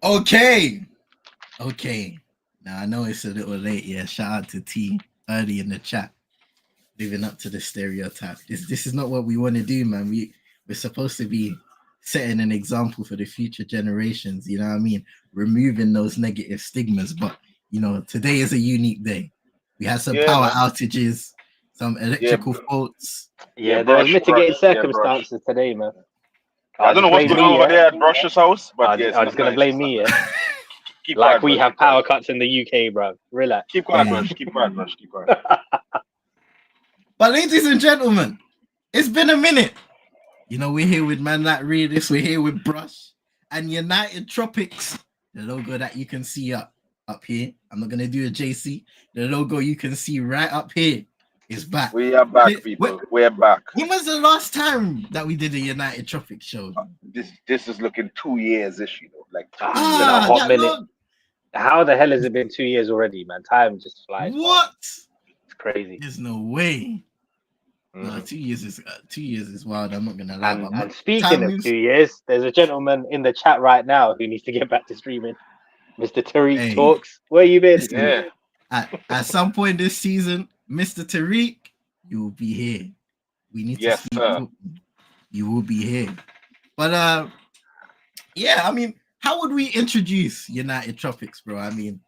Okay. Now I know it's a little late. Yeah, shout out to T early in the chat, living up to the stereotype. This is not what we want to do, man. We're supposed to be setting an example for the future generations. You know what I mean? Removing those negative stigmas. But you know, today is a unique day. We had some power outages, some electrical faults. Yeah, there was mitigating circumstances today, man. I don't know what's going on over there at Brush's house, but yes, I was going to blame me. Yeah. Like we have power cuts in the UK, bro. Relax. Keep quiet, Brush. Keep quiet. But ladies and gentlemen, it's been a minute. You know, we're here with man like Realest, we're here with Brush and United Tropics, the logo that you can see up here. I'm not gonna do a JC. The logo you can see right up here is back. We are back, people. We're back. When was the last time that we did a United Tropics show? This is looking 2 years issue, like been a hot minute. Long. How the hell has it been 2 years already, man? Time just flies. What? It's crazy. There's no way. No, 2 years is wild. I'm not gonna lie. And speaking of 2 years, there's a gentleman in the chat right now who needs to get back to streaming. Mr. Tariq Talks. Where you been? Yeah. At some point this season, Mr. Tariq, you will be here. We need to speak. You will be here. But yeah, I mean, how would we introduce United Tropics, bro? I mean,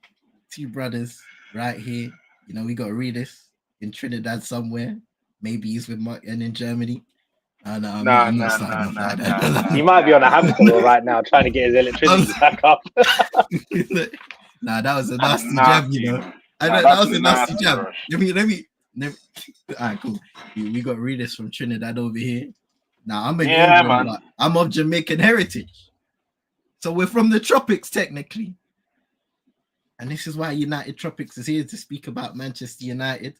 two brothers right here. You know, we got Realest in Trinidad somewhere. Maybe he's with Mark and in Germany. Nah. He might be on a hamster wheel right now trying to get his electricity back up. Nah, that was a nasty jab, you know. That was a nasty jab. Let me. All right, cool. We got Realest from Trinidad over here. Now I'm of Jamaican heritage. So we're from the tropics, technically. And this is why United Tropics is here to speak about Manchester United.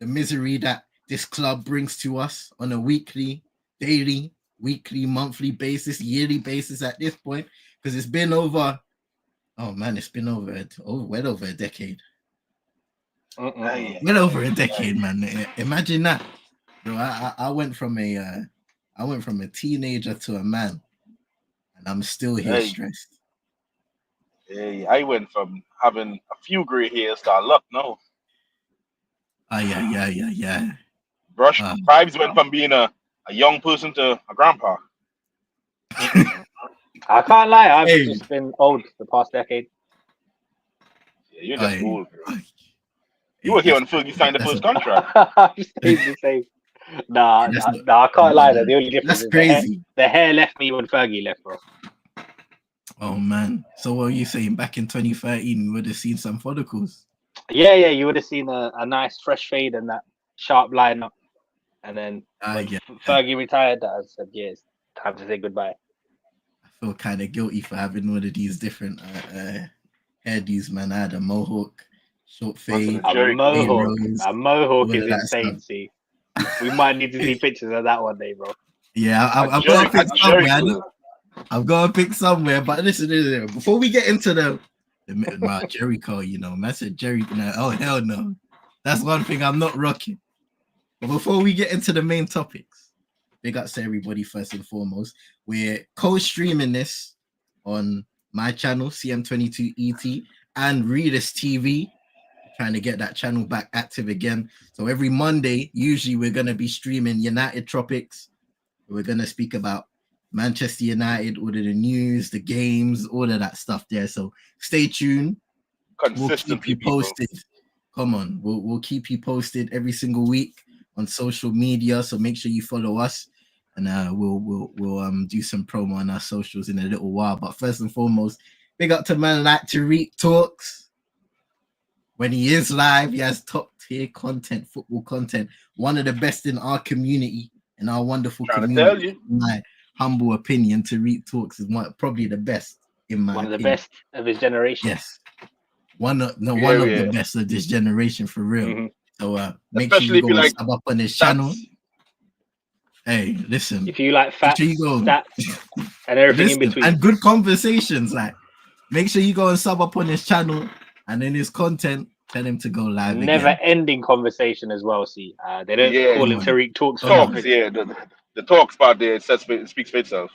The misery that this club brings to us on a weekly, daily, monthly basis, yearly basis at this point. Because it's been over, well over a decade. Well over a decade, man. Imagine that. Bro, I went from a teenager to a man. And I'm still here stressed. Hey, I went from having a few gray hairs to a lot now. Yeah. Brush Vibes went from being a young person to a grandpa. I can't lie, I've just been old the past decade. Yeah, you're just old, bro. You were here when Fergie signed the first contract. I stayed the same. Nah, I can't lie. The only difference is crazy. The hair left me when Fergie left, bro. Oh man! So what are you saying? Back in 2013, we would have seen some follicles. Yeah, you would have seen a nice fresh fade and that sharp lineup. And then Fergie retired, I said, "Yes, time to say goodbye." I feel kind of guilty for having one of these different hairdos, man. I had a mohawk, short fade, a mohawk is insane. See. We might need to see pictures of that one day, bro. Yeah, I've got to pick somewhere. I've got to pick somewhere. But listen, before we get into the Jericho, you know, man said Jerry. Oh hell no, that's one thing I'm not rocking. But before we get into the main topics, big ups to everybody first and foremost. We're co-streaming this on my channel, CM22ET, and Realest TV. Trying to get that channel back active again. So every Monday, usually we're going to be streaming United Tropics. We're going to speak about Manchester United, all of the news, the games, all of that stuff there. So stay tuned. We'll keep you posted. Come on, we'll keep you posted every single week on social media. So make sure you follow us, and we'll do some promo on our socials in a little while. But first and foremost, big up to man like Tariq Talks. When he is live, he has top tier content, football content, one of the best in our community, in our wonderful community. In my humble opinion, Tariq Talks is probably the best in my opinion. One of the best of his generation. Yes. One of the best of this generation for real. Mm-hmm. So make sure you go and sub up on his channel. Hey, listen. If you like facts, stats, and everything in between. And good conversations, like make sure you go and sub up on his channel. And in his content, tell him to go live. Never-ending conversation as well. See, they don't call him Tariq Talks. The talks part there, it speaks for itself.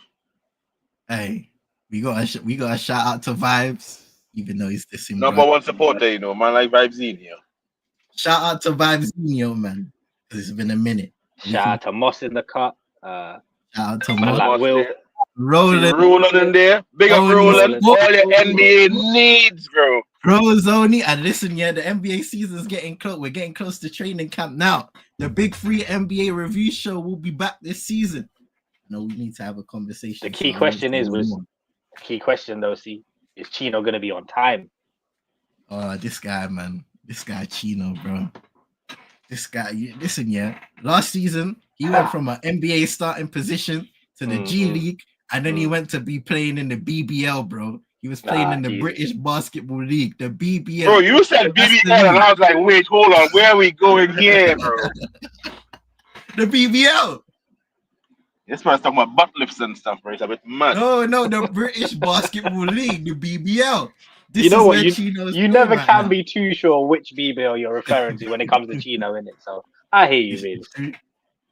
Hey, We got a shout out to Vibes, even though he's dissing. Number one supporter, you know, man like Vibes in here. Shout out to Vibes in, man, because it's been a minute. Shout out to Moss in the cut. Shout out to man Moss. like Will. Roland in there. Big up Roland. All your NBA needs, bro. Bros only. And listen, yeah, the NBA season's getting close. We're getting close to training camp now. The big free NBA review show will be back this season. No, we need to have a conversation. The key question though, see, is Chino gonna be on time? Oh, this guy, man. This guy Chino, bro. This guy, listen, yeah. Last season, he went from an NBA starting position to the G League, and then he went to be playing in the BBL, bro. He was playing in the British Basketball League, the BBL. Bro, you said BBL, and I was like, wait, hold on. Where are we going here, bro? The BBL. This man's talking about butt lifts and stuff, bro. It's a bit mad. No, the British Basketball League, the BBL. This you know what? You never can be too sure which BBL you're referring to when it comes to Chino, innit? So I hear you, really.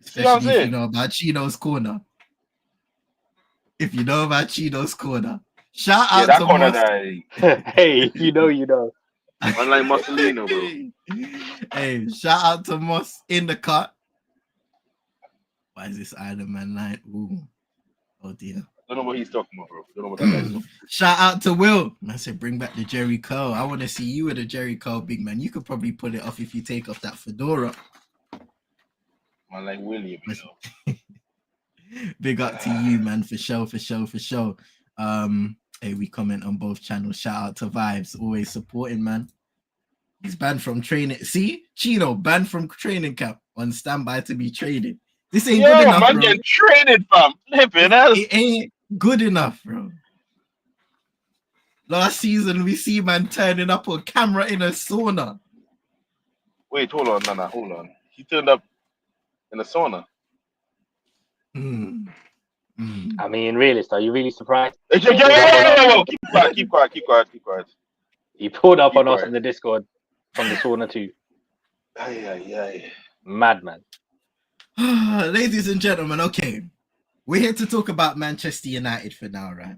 Especially if you know about Chino's Corner. If you know about Chino's Corner. Shout out to Moss. Hey, you know. Unlike Mussolino, bro. Hey, shout out to Moss in the cut. Why is this Iron Man light? Ooh. Oh dear. Don't know what he's talking about, bro. Don't know what that is. Shout out to Will. I said, bring back the Jerry Curl. I want to see you with a Jerry Curl, big man. You could probably pull it off if you take off that fedora. Man, like William, you know. Big up to you, man, for sure. Hey, we comment on both channels. Shout out to Vibes, always supporting, man. He's banned from training. See, Chino banned from training camp on standby to be traded. This ain't good enough, man, bro. getting traded, fam. It ain't good enough, bro. Last season, we see man turning up on camera in a sauna. Wait, hold on, Nana, hold on. He turned up in a sauna. I mean, Realist, are you really surprised? Keep quiet. He pulled up on us in the Discord from the sauna too. Aye. Madman. Ladies and gentlemen, okay. We're here to talk about Manchester United for now, right?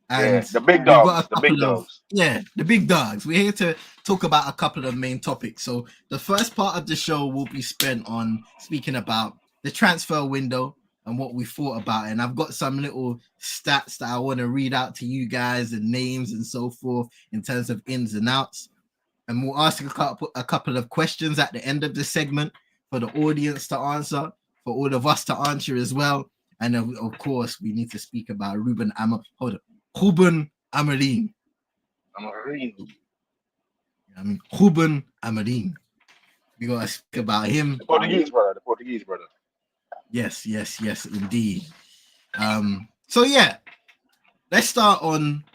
And the big dogs. The big dogs. We're here to talk about a couple of main topics. So the first part of the show will be spent on speaking about the transfer window and what we thought about it. And I've got some little stats that I want to read out to you guys and names and so forth in terms of ins and outs. And we'll ask a couple of questions at the end of the segment for the audience to answer, for all of us to answer as well. And of course, we need to speak about Ruben Amorim. Ruben Amorim. We got to speak about him. The Portuguese brother. Yes, indeed. So yeah, let's start on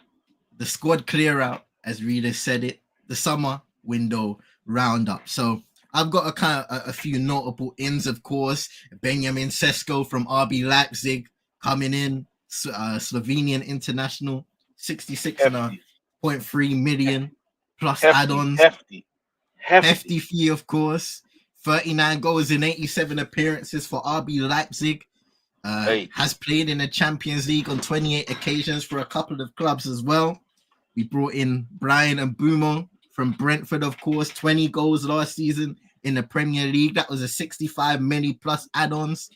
the squad clear out, as Rita said it, the summer window roundup. So I've got a few notable ins, of course. Benjamin Sesko from RB Leipzig coming in, Slovenian international, 66.3 million plus add-ons. Hefty fee, of course. 39 goals in 87 appearances for RB Leipzig. Has played in the Champions League on 28 occasions for a couple of clubs as well. We brought in Brian Mbeumo from Brentford, of course. 20 goals last season in the Premier League. That was a 65 million plus add-ons.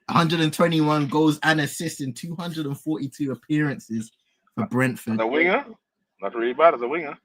121 goals and assists in 242 appearances for Brentford. The winger? Not really bad as a winger.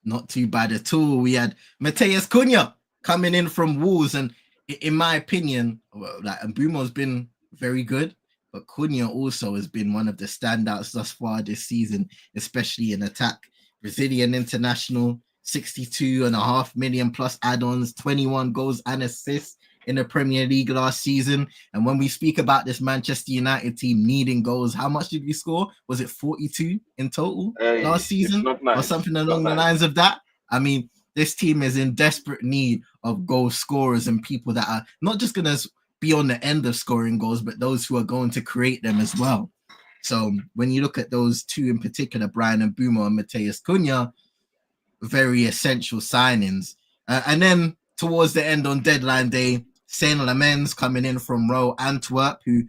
Not too bad at all. We had Matheus Cunha coming in from Wolves, and in my opinion, Mbeumo's been very good, but Cunha also has been one of the standouts thus far this season, especially in attack. Brazilian international, 62.5 million plus add-ons, 21 goals and assists in the Premier League last season. And when we speak about this Manchester United team needing goals, how much did we score? Was it 42 in total last season? Or something along the lines of that? I mean, this team is in desperate need of goal scorers and people that are not just going to be on the end of scoring goals, but those who are going to create them as well. So when you look at those two in particular, Brian Mbeumo and Matheus Cunha, very essential signings. And then towards the end on deadline day, Saint Lamens coming in from Royal Antwerp, who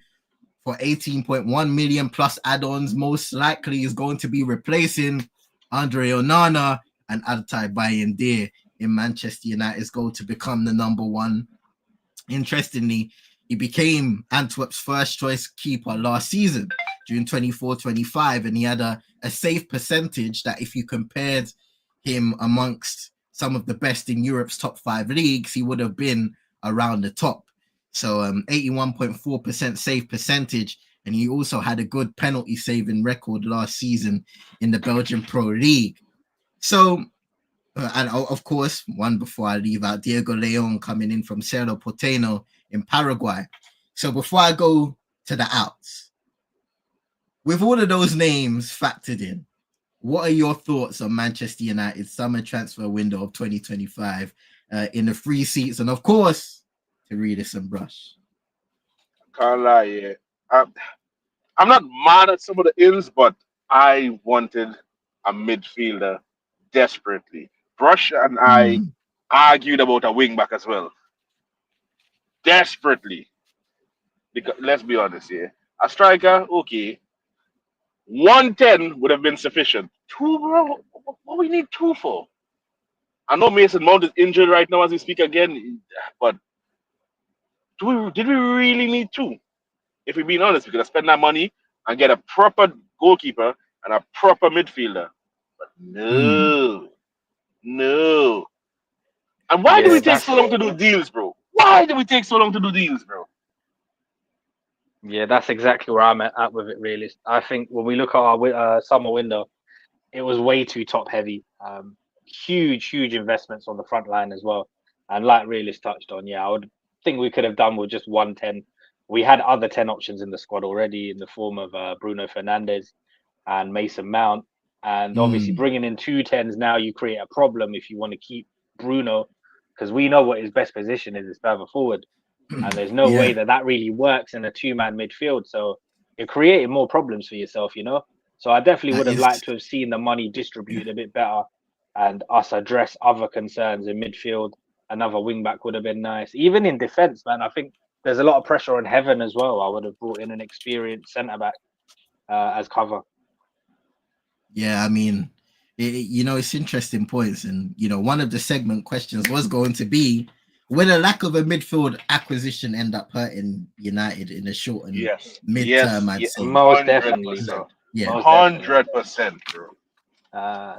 for 18.1 million plus add-ons, most likely is going to be replacing Andre Onana and Altay Bayindir in Manchester United's goal to become the number one. Interestingly, he became Antwerp's first choice keeper last season, June 24-25, and he had a safe percentage that if you compared him amongst some of the best in Europe's top 5 leagues, he would have been around the top. So 81.4% save percentage, and he also had a good penalty saving record last season in the Belgian Pro League. So, and of course, one before I leave out, Diego Leon coming in from Cerro Porteño in Paraguay. So before I go to the outs, with all of those names factored in, what are your thoughts on Manchester United's summer transfer window of 2025 in the free seats? And of course, to read us some brush. Can't lie, yeah. I'm not mad at some of the ins, but I wanted a midfielder desperately. Brush and I argued about a wing back as well. Desperately. Because let's be honest here. A striker, okay. 110 would have been sufficient. 2, bro? What we need 2 for? I know Mason Mount is injured right now as we speak again, but did we really need 2? If we're being honest, we could have spent that money and get a proper goalkeeper and a proper midfielder. But no. And why do we take so long to do deals, bro? Why do we take so long to do deals, bro? Yeah, that's exactly where I'm at with it, really. I think when we look at our summer window, it was way too top heavy. Huge investments on the front line as well. And like Realist touched on, I would think we could have done with just 110. We had other 10 options in the squad already in the form of Bruno Fernandes and Mason Mount. And obviously bringing in 2 10s now, you create a problem if you want to keep Bruno, because we know what his best position is further forward. And there's no way that really works in a 2-man midfield. So you're creating more problems for yourself, you know? So I definitely would have liked to have seen the money distributed a bit better and us address other concerns in midfield. Another wing back would have been nice. Even in defense, man, I think there's a lot of pressure on Heaven as well. I would have brought in an experienced centre back as cover. Yeah, I mean, it's interesting points. And, one of the segment questions was going to be, will a lack of a midfield acquisition end up hurting United in the short and mid-term? I'd say. Most definitely, bro. Yeah, 100%, bro.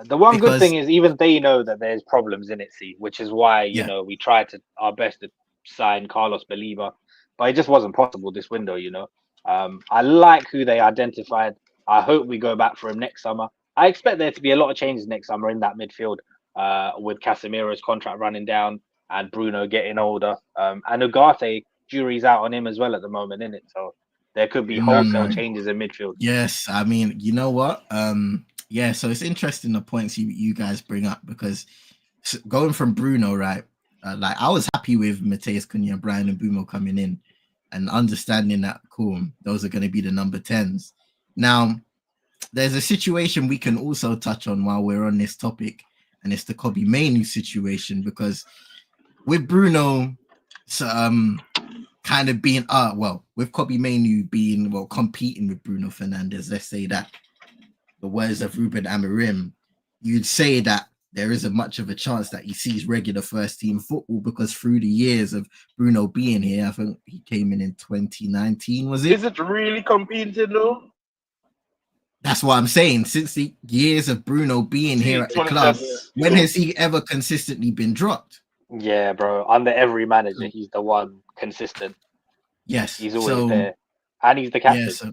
The one good thing is even they know that there's problems in it, which is why, we tried our best to sign Carlos Baliba, but it just wasn't possible this window, I like who they identified. I hope we go back for him next summer. I expect there to be a lot of changes next summer in that midfield with Casemiro's contract running down and Bruno getting older. And Ugarte, jury's out on him as well at the moment, isn't it? So there could be wholesale changes in midfield. Yes, I mean, you know what? So it's interesting the points you guys bring up, because going from Bruno, right? Like I was happy with Mateus Cunha, Brian and Bumo coming in and understanding that, cool, those are going to be the number 10s. Now, there's a situation we can also touch on while we're on this topic, and it's the Kobbie Mainoo situation, because with Bruno kind of being with Kobbie Mainoo being competing with Bruno Fernandes, let's say that, the words of Ruben Amorim, you'd say that there isn't much of a chance that he sees regular first team football, because through the years of Bruno being here, I think he came in 2019, was it? Is it really competing though? That's what I'm saying. Since the years of Bruno being here at the club, when has he ever consistently been dropped? Yeah, bro. Under every manager, he's the one consistent. Yes. He's always there. And he's the captain. Yeah, so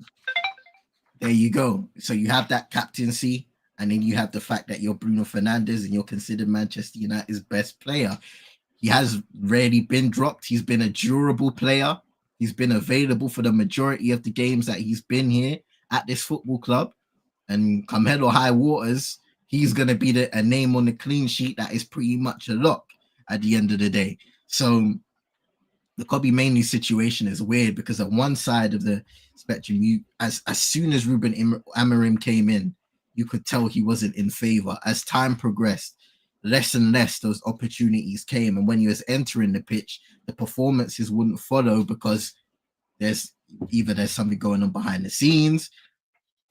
there you go. So you have that captaincy, and then you have the fact that you're Bruno Fernandes and you're considered Manchester United's best player. He has rarely been dropped. He's been a durable player. He's been available for the majority of the games that he's been here at this football club. And come hell or high waters, he's going to be a name on the clean sheet that is pretty much a lock at the end of the day. So the Kobbie Mainoo situation is weird, because at one side of the spectrum, as soon as Ruben Amorim came in, you could tell he wasn't in favor. As time progressed, less and less those opportunities came. And when he was entering the pitch, the performances wouldn't follow, because there's either there's something going on behind the scenes,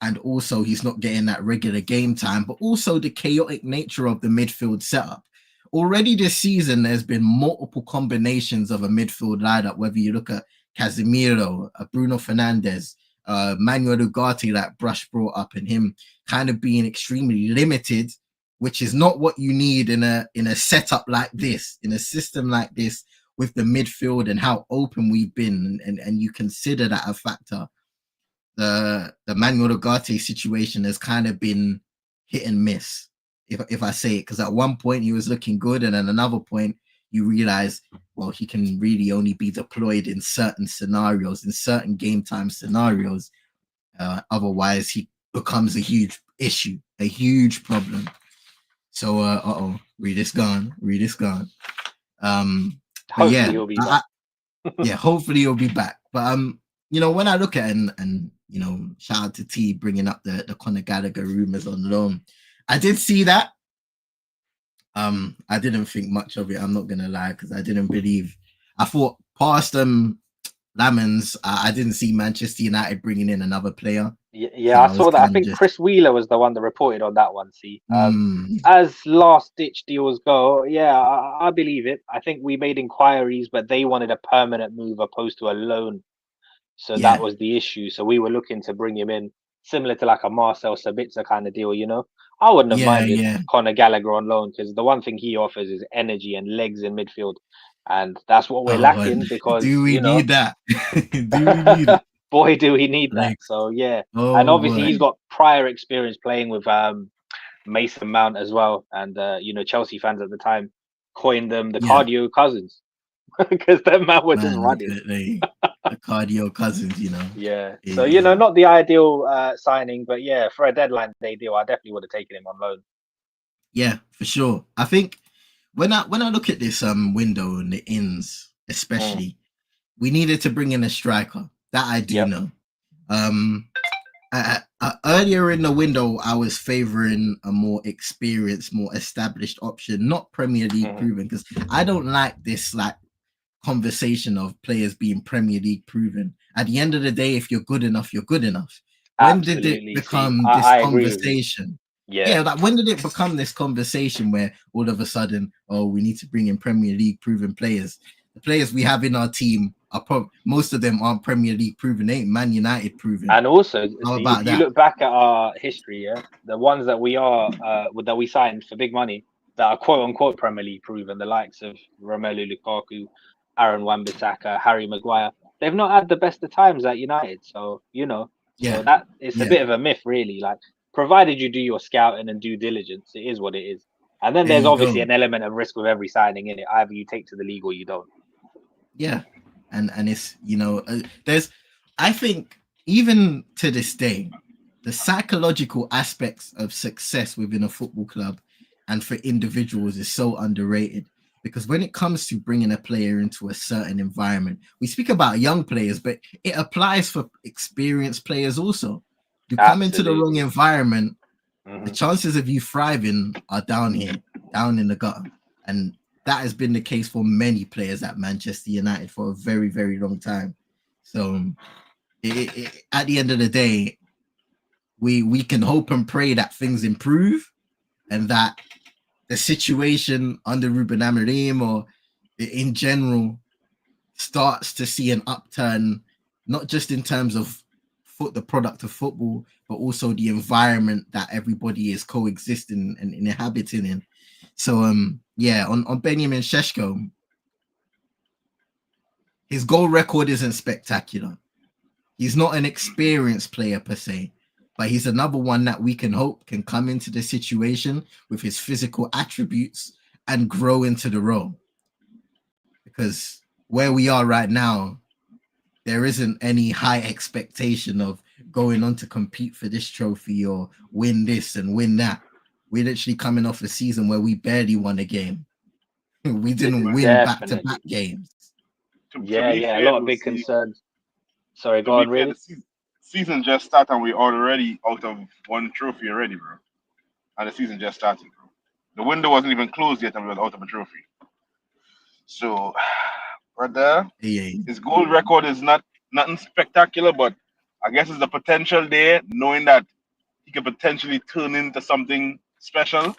and also he's not getting that regular game time, but also the chaotic nature of the midfield setup. Already this season, there's been multiple combinations of a midfield lineup, whether you look at Casemiro, Bruno Fernandes, Manuel Ugarte that Brush brought up, and him kind of being extremely limited, which is not what you need in a setup like this, in a system like this, with the midfield and how open we've been, and you consider that a factor. The Manuel Ugarte situation has kind of been hit and miss, if I say it, because at one point he was looking good, and at another point you realize, well, he can really only be deployed in certain scenarios, in certain game time scenarios. Otherwise, he becomes a huge issue, a huge problem. So, Reed is gone. Hopefully he'll be back. Yeah, hopefully he'll be back. But when I look at it, and shout out to T bringing up the Conor Gallagher rumors on loan, I did see that. I didn't think much of it. I'm not gonna lie, because I didn't believe. I thought past Lamans, I didn't see Manchester United bringing in another player. Yeah, I saw that. I think Chris Wheeler was the one that reported on that one. As last ditch deals go, yeah, I believe it. I think we made inquiries, but they wanted a permanent move opposed to a loan. So that was the issue. So we were looking to bring him in, similar to like a Marcel Sabitzer kind of deal, I wouldn't have minded Conor Gallagher on loan, because the one thing he offers is energy and legs in midfield. And that's what we're lacking, because do we need that? Do we need it? Boy, do we need that. So yeah. And obviously he's got prior experience playing with Mason Mount as well. And Chelsea fans at the time coined them the cardio cousins, because that man was just running. The cardio cousins, Yeah. So not the ideal signing, but yeah, for a deadline day deal, I definitely would have taken him on loan. Yeah, for sure. I think when I look at this window and the ins, especially, we needed to bring in a striker. That I do know. Earlier in the window, I was favoring a more experienced, more established option, not Premier League proven, because I don't like this conversation of players being Premier League proven. At the end of the day, if you're good enough, you're good enough. When did it become this conversation? When did it become this conversation where all of a sudden, we need to bring in Premier League proven players? The players we have in our team are most of them aren't Premier League proven. They ain't Man United proven. And also, if you look back at our history, the ones that we signed for big money that are quote unquote Premier League proven, the likes of Romelu Lukaku, Aaron Wan-Bissaka, Harry Maguire, they've not had the best of times at United. So so that it's a bit of a myth, really. Like, provided you do your scouting and due diligence, it is what it is. And then there's obviously an element of risk with every signing in it. Either you take to the league or you don't. Yeah, and it's I think even to this day, the psychological aspects of success within a football club and for individuals is so underrated, because when it comes to bringing a player into a certain environment, we speak about young players, but it applies for experienced players also. You come into the wrong environment, the chances of you thriving are down here, down in the gutter. And that has been the case for many players at Manchester United for a very, very long time. So at the end of the day, we can hope and pray that things improve and that the situation under Ruben Amorim or in general starts to see an upturn, not just in terms of the product of football, but also the environment that everybody is coexisting and inhabiting in. So on Benjamin Šeško, his goal record isn't spectacular. He's not an experienced player per se, but he's another one that we can hope can come into the situation with his physical attributes and grow into the role. Because where we are right now, there isn't any high expectation of going on to compete for this trophy or win this and win that. We're literally coming off a season where we barely won a game. We didn't win back-to-back games. A lot of big concerns. Sorry, go on, really? The season just started and we're already out of one trophy already, bro. And the season just started, bro. The window wasn't even closed yet and we were out of a trophy. So, brother, his goal record is not nothing spectacular, but I guess it's the potential there, knowing that he could potentially turn into something special.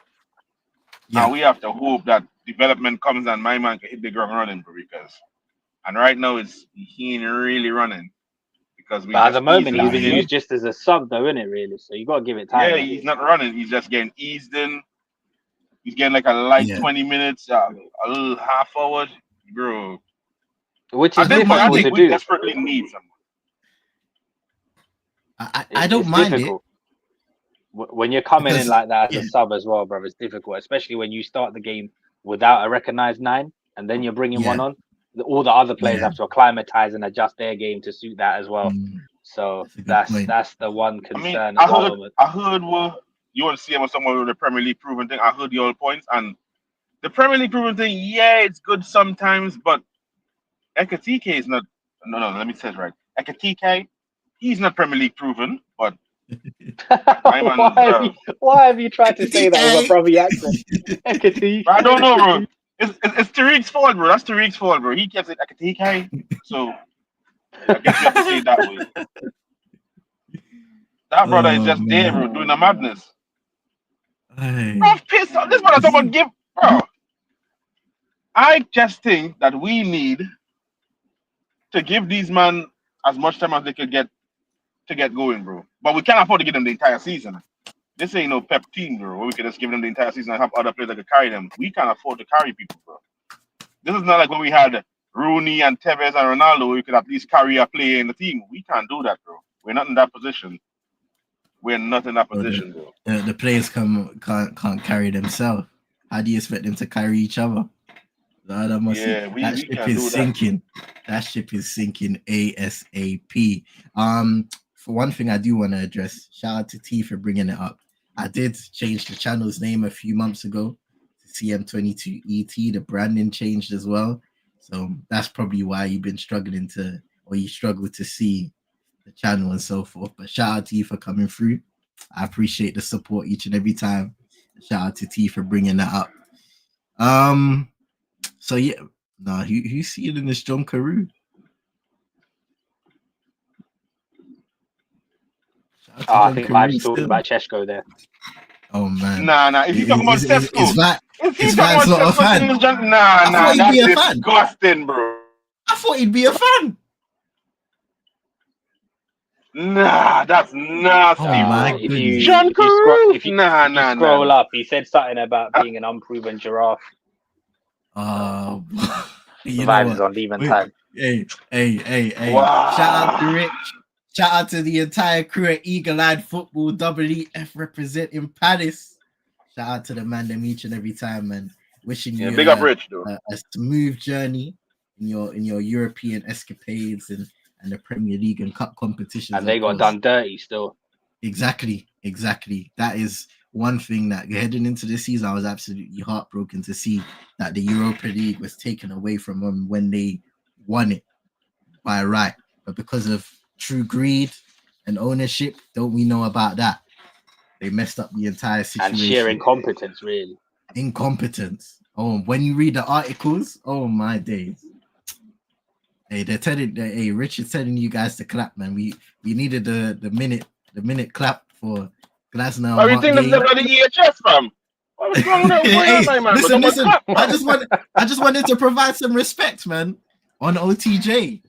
Yeah. And we have to hope that development comes and my man can hit the ground running, bro, because and right now he ain't really running because we But at the just moment, easing he's him been in. used just as a sub, though, isn't it? Really, so you got to give it time. Yeah, he's not running. He's just getting eased in. He's getting like a light Yeah. 20 minutes, a little half hour, bro. Which I is think difficult to we do. desperately need someone. I don't It's mind difficult. When you're coming in because like that as a sub as well, bro. It's difficult, especially when you start the game without a recognized 9, and then you're bringing one on. All the other players have to acclimatize and adjust their game to suit that as well. So that's the one concern at the moment. I heard you want to see him with someone with the Premier League proven thing. I heard the all points and the Premier League proven thing. Yeah, it's good sometimes, but Ekatike is not. No, let me say it right. Ekatike, he's not Premier League proven, but why have you tried to say that with a Brummy accent? Ekatike. I don't know, bro. It's Tariq's fault, bro. That's Tariq's fault, bro. He kept it Ekatike, so I guess you have to say it that way. That brother is just there, bro, doing a madness. Bro, pissed off. This brother someone give, bro. I just think that we need to give these men as much time as they could get to get going, bro. But we can't afford to give them the entire season. This ain't no pep team, bro, where we can just give them the entire season and have other players that can carry them. We can't afford to carry people, bro. This is not like when we had Rooney and Tevez and Ronaldo, where we could at least carry a player in the team. We can't do that, bro. We're not in that position. We're not in that position, bro. The players can't carry themselves. How do you expect them to carry each other? That ship is sinking. That ship is sinking ASAP. For one thing, I do want to address. Shout out to T for bringing it up. I did change the channel's name a few months ago to CM22ET. The branding changed as well, so that's probably why you've been struggling to, or you struggle to see the channel and so forth. But shout out to you for coming through. I appreciate the support each and every time. Shout out to T for bringing that up. So yeah, who's seeing in this John Carew? I think Mike's talking about Chesko there. Oh man, nah. If you talking about Chesko, is Vibes not a fan? Nah, that's disgusting, bro. I thought he'd be a fan. Nah, that's nasty. Oh my goodness. John Carew. If you scroll up, he said something about being an unproven giraffe. Vibes is on leaving time. Hey. Wow. Shout out to Rich. Shout out to the entire crew at Eagle Eyed Football WEF representing Paris. Shout out to the man them each and every time, man. Wishing you big up Rich, though. A smooth journey in your European escapades and the Premier League and cup competitions. And they got done dirty still. Exactly. That is one thing that heading into this season, I was absolutely heartbroken to see that the Europa League was taken away from them when they won it by right. But because of true greed and ownership, don't we know about that? They messed up the entire situation. And sheer incompetence, really. Incompetence. Oh, when you read the articles, oh my days. Hey, they're telling. Hey, Richard's telling you guys to clap, man. We needed the minute clap for Glasner. What do you think this is about the EHS, fam? What's wrong with that? Listen. I just wanted to provide some respect, man, on OTJ.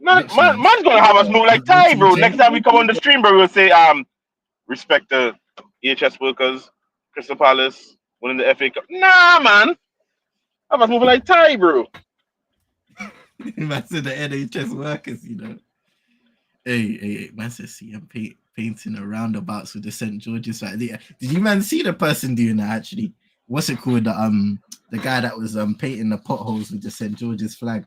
Man's gonna have us move like Ty, bro. Next time we come on the stream, bro, we'll say respect the EHS workers, Crystal Palace winning the FA Cup. Nah, man. Have us moving like Ty, bro. Man said the NHS workers, you know. Hey, man said CM painting a roundabouts with the St. George's flag. Did you man see the person doing that actually? What's it called? The guy that was painting the potholes with the St. George's flag.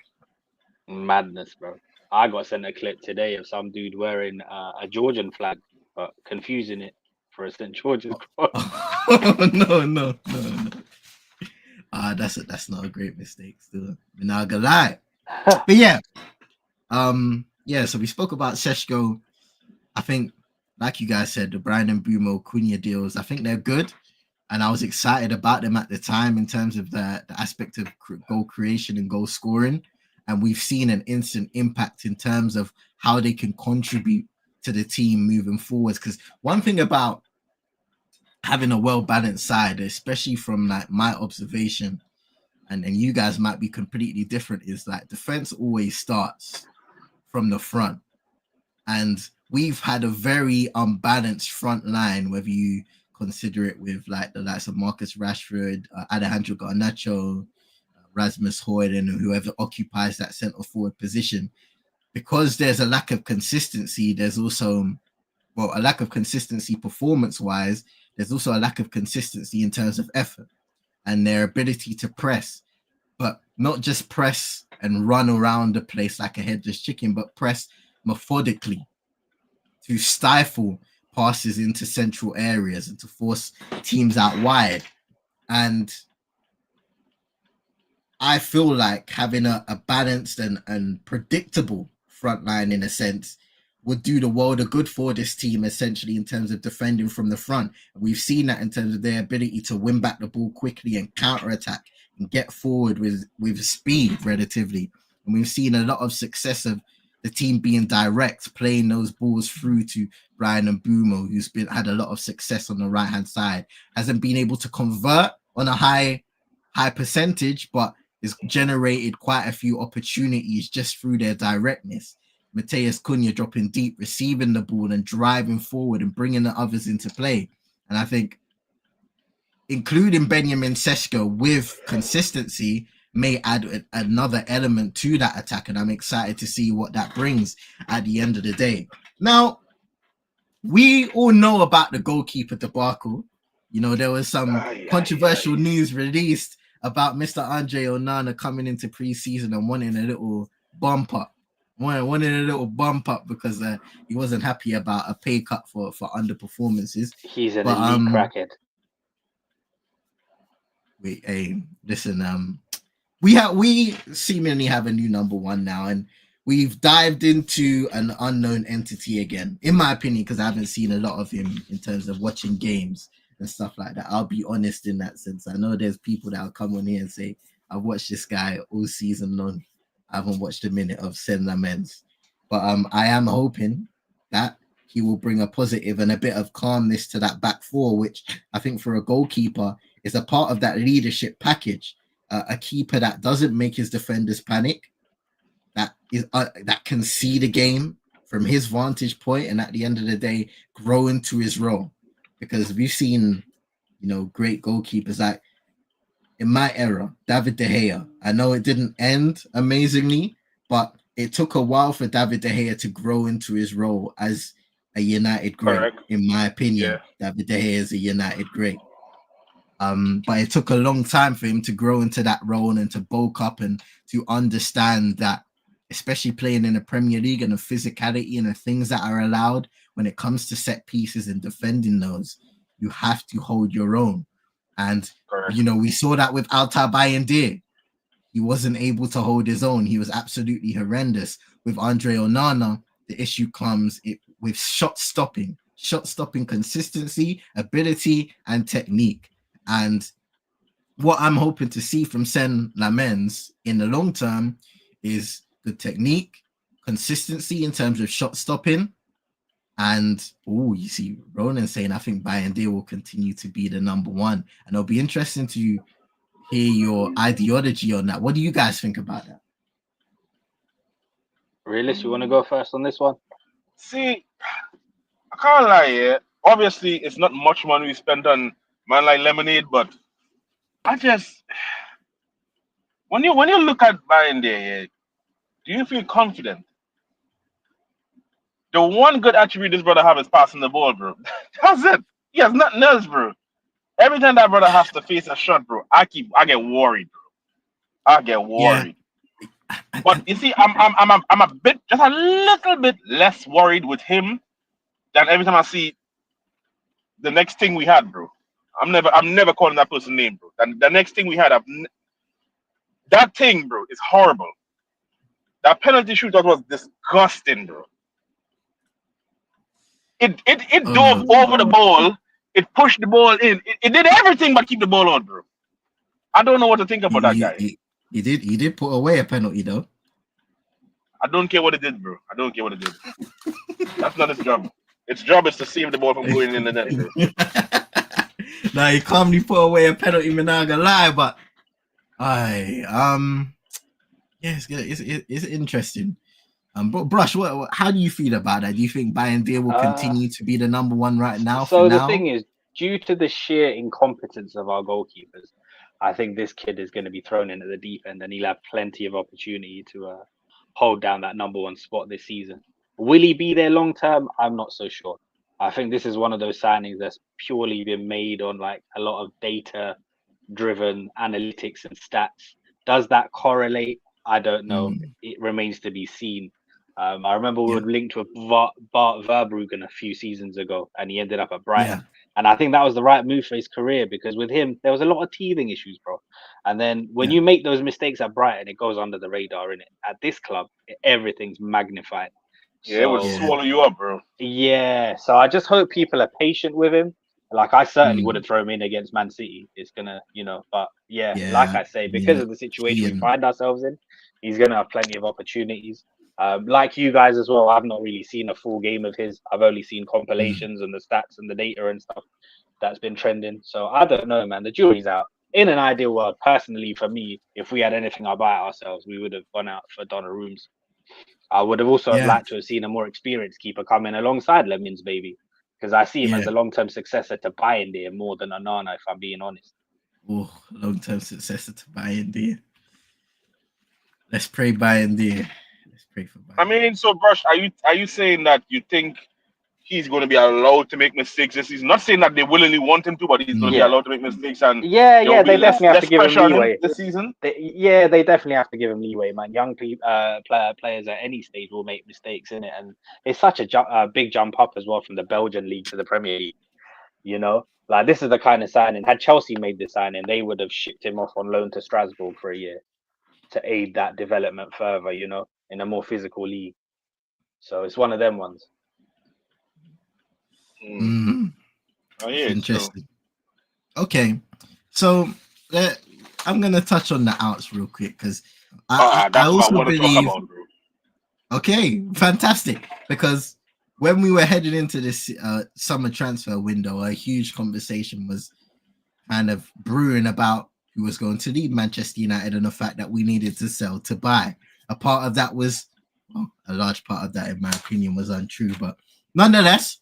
Madness, bro. I got sent a clip today of some dude wearing a Georgian flag, but confusing it for a St. George's cross. Oh, no. That's not a great mistake. Still, I'm not gonna lie. But yeah, so we spoke about Seshko. I think, like you guys said, the Brian and Bumo Cunha deals, I think they're good, and I was excited about them at the time in terms of the aspect of goal creation and goal scoring. and we've seen an instant impact in terms of how they can contribute to the team moving forwards. Because one thing about having a well-balanced side, especially from like my observation, and you guys might be completely different, is like defense always starts from the front. And we've had a very unbalanced front line, whether you consider it with like the likes of Marcus Rashford, Alejandro Garnacho, Rasmus Højlund, and whoever occupies that centre forward position. Because there's a lack of consistency, there's also, well, a lack of consistency performance-wise, there's also a lack of consistency in terms of effort and their ability to press, but not just press and run around the place like a headless chicken, but press methodically to stifle passes into central areas and to force teams out wide. And I feel like having a balanced and predictable front line, in a sense, would do the world of good for this team, essentially, in terms of defending from the front. And we've seen that in terms of their ability to win back the ball quickly and counter-attack and get forward with speed relatively. And we've seen a lot of success of the team being direct, playing those balls through to Brian Mbeumo, who's had a lot of success on the right-hand side. Hasn't been able to convert on a high percentage, but has generated quite a few opportunities just through their directness. Mateus Cunha dropping deep, receiving the ball and driving forward and bringing the others into play. And I think including Benjamin Sesko with consistency may add another element to that attack. And I'm excited to see what that brings at the end of the day. Now, we all know about the goalkeeper debacle. You know, there was some controversial news released about Mr. Andre Onana coming into preseason and wanting a little bump up. Wanted a little bump up because he wasn't happy about a pay cut for underperformances. He's an elite crackhead. Wait, hey, listen, we seemingly have a new number one now, and we've dived into an unknown entity again, in my opinion, because I haven't seen a lot of him in terms of watching games and stuff like that. I'll be honest in that sense. I know there's people that will come on here and say, I've watched this guy all season long. I haven't watched a minute of CM Realest. But I am hoping that he will bring a positive and a bit of calmness to that back four, which I think for a goalkeeper is a part of that leadership package. A keeper that doesn't make his defenders panic, that can see the game from his vantage point, and at the end of the day, grow into his role. Because we've seen, you know, great goalkeepers like in my era, David De Gea. I know it didn't end amazingly, but it took a while for David De Gea to grow into his role as a United great. Correct. In my opinion, David De Gea is a United great. But it took a long time for him to grow into that role and to bulk up and to understand that, especially playing in the Premier League and the physicality and the things that are allowed when it comes to set pieces and defending those, you have to hold your own. And, you know, we saw that with Altay Bayindir. He wasn't able to hold his own. He was absolutely horrendous. With Andre Onana, the issue comes with shot stopping consistency, ability, and technique. And what I'm hoping to see from CM Realest in the long term is good technique, consistency in terms of shot stopping. And you see Ronan saying, I think Bayindir will continue to be the number one. And it'll be interesting to hear your ideology on that. What do you guys think about that? Realist, you want to go first on this one? See, I can't lie here. Obviously, it's not much money we spent on man like Lemonade, but I just when you look at Bayindir, do you feel confident? The one good attribute this brother have is passing the ball, bro. That's it. He has nothing else, bro. Every time that brother has to face a shot, bro, I get worried, bro. I get worried. Yeah. But you see, I'm just a little bit less worried with him than every time I see the next thing we had, bro. I'm never calling that person's name, bro. The next thing we had, that thing, bro, is horrible. That penalty shootout was disgusting, bro. It dove over the ball. It pushed the ball in. It did everything but keep the ball on, bro. I don't know what to think about that guy. He did put away a penalty though. I don't care what it did, bro. I don't care what it did. That's not his job. Its job is to save the ball from going in the net, bro. Now he calmly put away a penalty, I'm not gonna lie, but yeah, it's interesting. But Brush, how do you feel about that? Do you think Bayern will continue to be the number one right now? So the thing is, due to the sheer incompetence of our goalkeepers, I think this kid is going to be thrown in at the deep end, and he'll have plenty of opportunity to hold down that number one spot this season. Will he be there long term? I'm not so sure. I think this is one of those signings that's purely been made on like a lot of data-driven analytics and stats. Does that correlate? I don't know. It remains to be seen. I remember we were linked with Bart Verbruggen a few seasons ago, and he ended up at Brighton. Yeah. And I think that was the right move for his career, because with him, there was a lot of teething issues, bro. And then when you make those mistakes at Brighton, it goes under the radar, innit? At this club, everything's magnified. Yeah, it would swallow you up, bro. Yeah, so I just hope people are patient with him. Like, I certainly would have thrown him in against Man City. It's gonna, but like I say, because of the situation we find ourselves in, he's gonna have plenty of opportunities. Like you guys as well, I've not really seen a full game of his. I've only seen compilations and the stats and the data and stuff that's been trending. So I don't know, man. The jury's out. In an ideal world, personally, for me, if we had anything up by ourselves, we would have gone out for Donnarumma's. I would have also liked to have seen a more experienced keeper come in alongside Lemins, baby, because I see him as a long-term successor to Bayern more than Onana, if I'm being honest. Oh, long-term successor to Bayern. Let's pray Bayern. Let's pray for Bayern. I mean, so Brush, are you saying that you think he's going to be allowed to make mistakes this season? Not saying that they willingly want him to, but he's going to be allowed to make mistakes, and they definitely have to give him leeway this season. They definitely have to give him leeway, man. Young players at any stage will make mistakes in it, and it's such a big jump up as well from the Belgian league to the Premier League. Like, this is the kind of signing. Had Chelsea made this signing, they would have shipped him off on loan to Strasbourg for a year to aid that development further. In a more physical league. So it's one of them ones. Oh, yeah, interesting. Okay, so I'm gonna touch on the outs real quick, because I also believe. Okay, fantastic. Because when we were heading into this summer transfer window, a huge conversation was kind of brewing about who was going to leave Manchester United and the fact that we needed to sell to buy. A part of that was, a large part of that, in my opinion, was untrue. But nonetheless,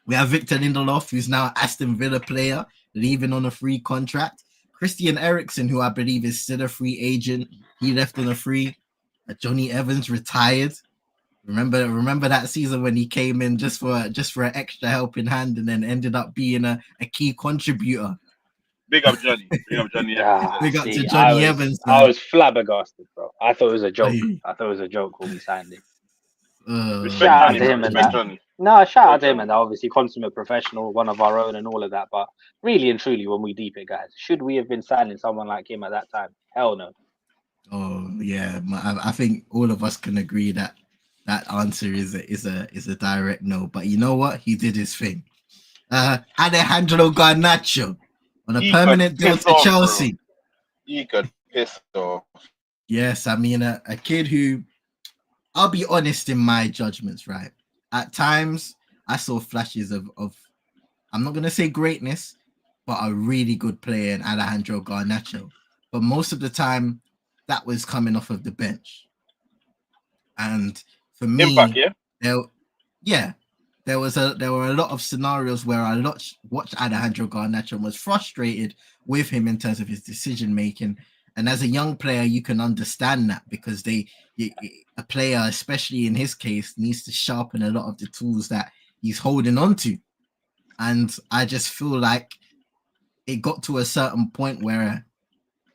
we have Victor Lindelof, who's now Aston Villa player, leaving on a free contract. Christian Eriksen, who I believe is still a free agent, he left on a free. Johnny Evans retired. Remember that season when he came in just for an extra helping hand and then ended up being a key contributor. Big up Johnny. Big up Johnny Evans. Big up to Johnny Evans. I was flabbergasted, bro. I thought it was a joke. I thought it was a joke when we signed it. Shout out to him and that. No, shout out to him and that. Obviously, consummate professional, one of our own and all of that. But really and truly, when we deep it, guys, should we have been signing someone like him at that time? Hell no. Oh yeah, I think all of us can agree that answer is a direct no. But you know what? He did his thing. Alejandro Garnacho on a permanent deal to Chelsea. Bro. He could piss off. Yes, I mean a kid who, I'll be honest in my judgments, right? At times I saw flashes of I'm not gonna say greatness, but a really good player in Alejandro Garnacho. But most of the time that was coming off of the bench. And for me, impact, there were a lot of scenarios where I watched Alejandro Garnacho and was frustrated with him in terms of his decision making. And as a young player, you can understand that, because a player, especially in his case, needs to sharpen a lot of the tools that he's holding on to. And I just feel like it got to a certain point where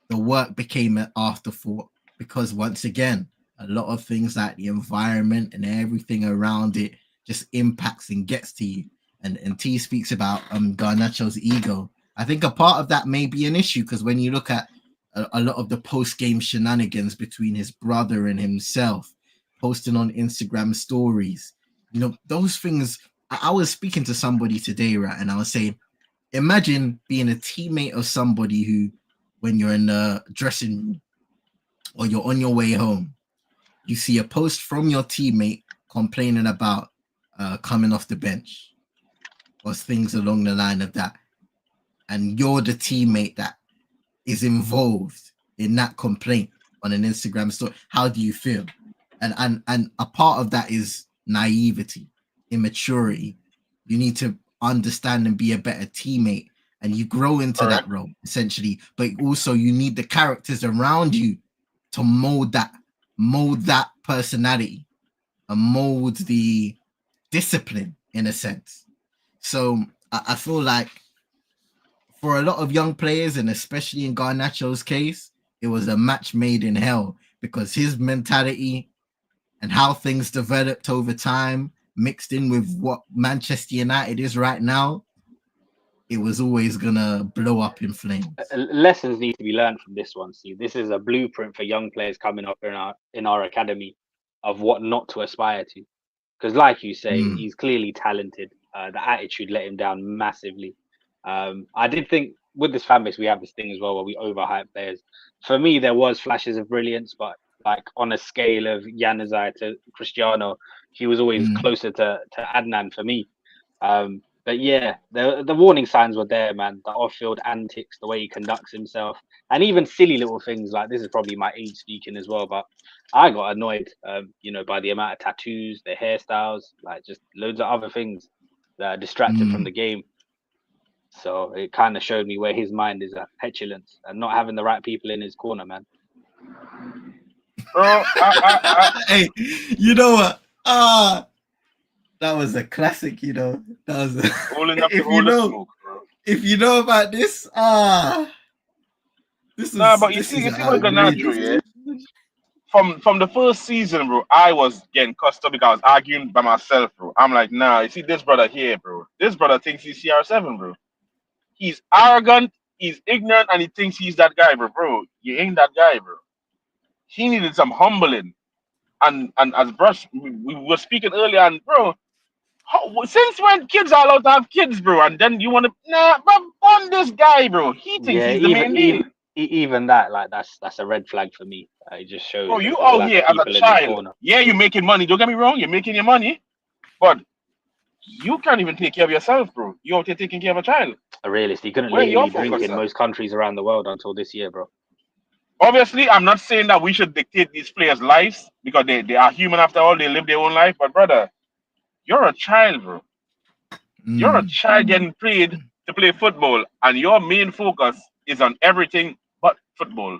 the work became an afterthought, because once again, a lot of things like the environment and everything around it just impacts and gets to you. And T speaks about Garnacho's ego. I think a part of that may be an issue, because when you look at a lot of the post-game shenanigans between his brother and himself, posting on Instagram stories, those things. I was speaking to somebody today, right, and I was saying, imagine being a teammate of somebody who, when you're in the dressing room or you're on your way home, you see a post from your teammate complaining about coming off the bench or things along the line of that, and you're the teammate that is involved in that complaint on an Instagram story, how do you feel? And a part of that is naivety, immaturity. You need to understand and be a better teammate, and you grow into that role essentially. But also you need the characters around you to mold that personality and mold the discipline in a sense. So I feel like for a lot of young players, and especially in Garnacho's case, it was a match made in hell, because his mentality and how things developed over time, mixed in with what Manchester United is right now, it was always gonna blow up in flames. Lessons need to be learned from this one. See, this is a blueprint for young players coming up in our academy of what not to aspire to. Because, like you say, he's clearly talented. The attitude let him down massively. I did think with this fan base we have this thing as well where we overhype players. For me, there was flashes of brilliance, but like on a scale of Januzaj to Cristiano, he was always closer to Adnan for me. But yeah, the warning signs were there, man. The off-field antics, the way he conducts himself, and even silly little things like, this is probably my age speaking as well, but I got annoyed, by the amount of tattoos, the hairstyles, like just loads of other things that distracted from the game. So it kind of showed me where his mind is at, petulance and not having the right people in his corner, man. Bro, hey, you know what? That was a classic, That was if you know about this, this is but you see what Garnacho, yeah. From the first season, bro, I was getting cussed up because I was arguing by myself, bro. I'm like, nah, you see this brother here, bro. This brother thinks he's CR7, bro. He's arrogant, he's ignorant, and he thinks he's that guy, bro. Bro, you ain't that guy, bro. He needed some humbling. And as Brush, we were speaking earlier, and bro, since when kids are allowed to have kids, bro? And then you want to, on this guy, bro. He thinks he's the main deal. Even that, like, that's a red flag for me. It just shows. Bro, you out here as a child. Yeah, you're making money. Don't get me wrong. You're making your money. But you can't even take care of yourself, bro. You're out here taking care of a child. A realist. You couldn't legally drink in most countries around the world until this year, bro. Obviously, I'm not saying that we should dictate these players' lives because they are human after all. They live their own life. But, brother, you're a child, bro. You're a child getting paid to play football, and your main focus is on everything but football.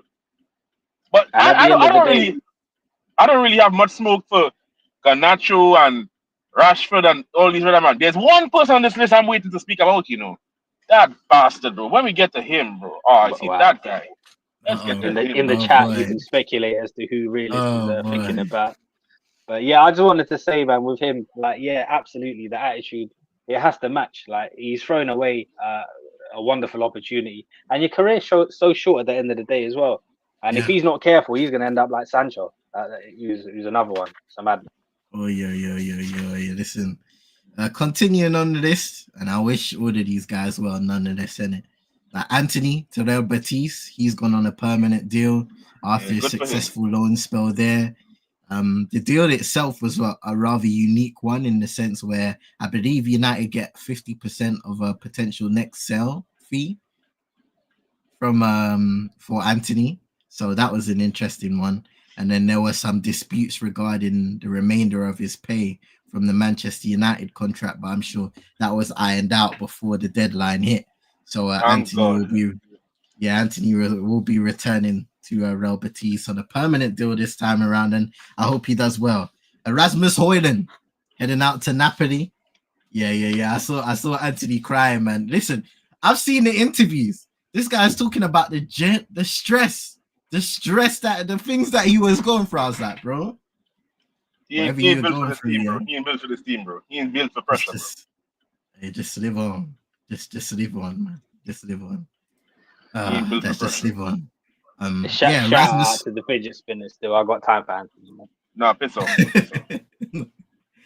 But I don't really have much smoke for Garnacho and Rashford and all these other men. There's one person on this list I'm waiting to speak about, That bastard, bro. When we get to him, bro. Oh, I see that guy. Let's get to him. In the chat, you can speculate as to who Realist is thinking about. But yeah, I just wanted to say, man, with him, like, yeah, absolutely, the attitude, it has to match. Like, he's thrown away a wonderful opportunity, and your career so short at the end of the day as well. And if he's not careful, he's going to end up like Sancho. Who's another one. So mad. Oh yeah. Listen, continuing on the list, and I wish all of these guys were nonetheless in it. Like Anthony to Real Betis, he's gone on a permanent deal after a successful loan spell there. The deal itself was a rather unique one in the sense where I believe United get 50% of a potential next sale fee from for Anthony. So that was an interesting one. And then there were some disputes regarding the remainder of his pay from the Manchester United contract, but I'm sure that was ironed out before the deadline hit. So Anthony will be returning to Real Betis on a permanent deal this time around, and I hope he does well. Erasmus Højlund heading out to Napoli. Yeah. I saw Anthony crying, man. Listen, I've seen the interviews. This guy's talking about the stress that the things that he was going through. I was like, bro, he ain't built for this team, bro. He ain't built for this team, bro. He ain't built for pressure, bro. Just live on. Just live on, man. Just live on. Just live on. Shout out to the fidget spinners still. I got time for Anthony, man. Nah, piss off.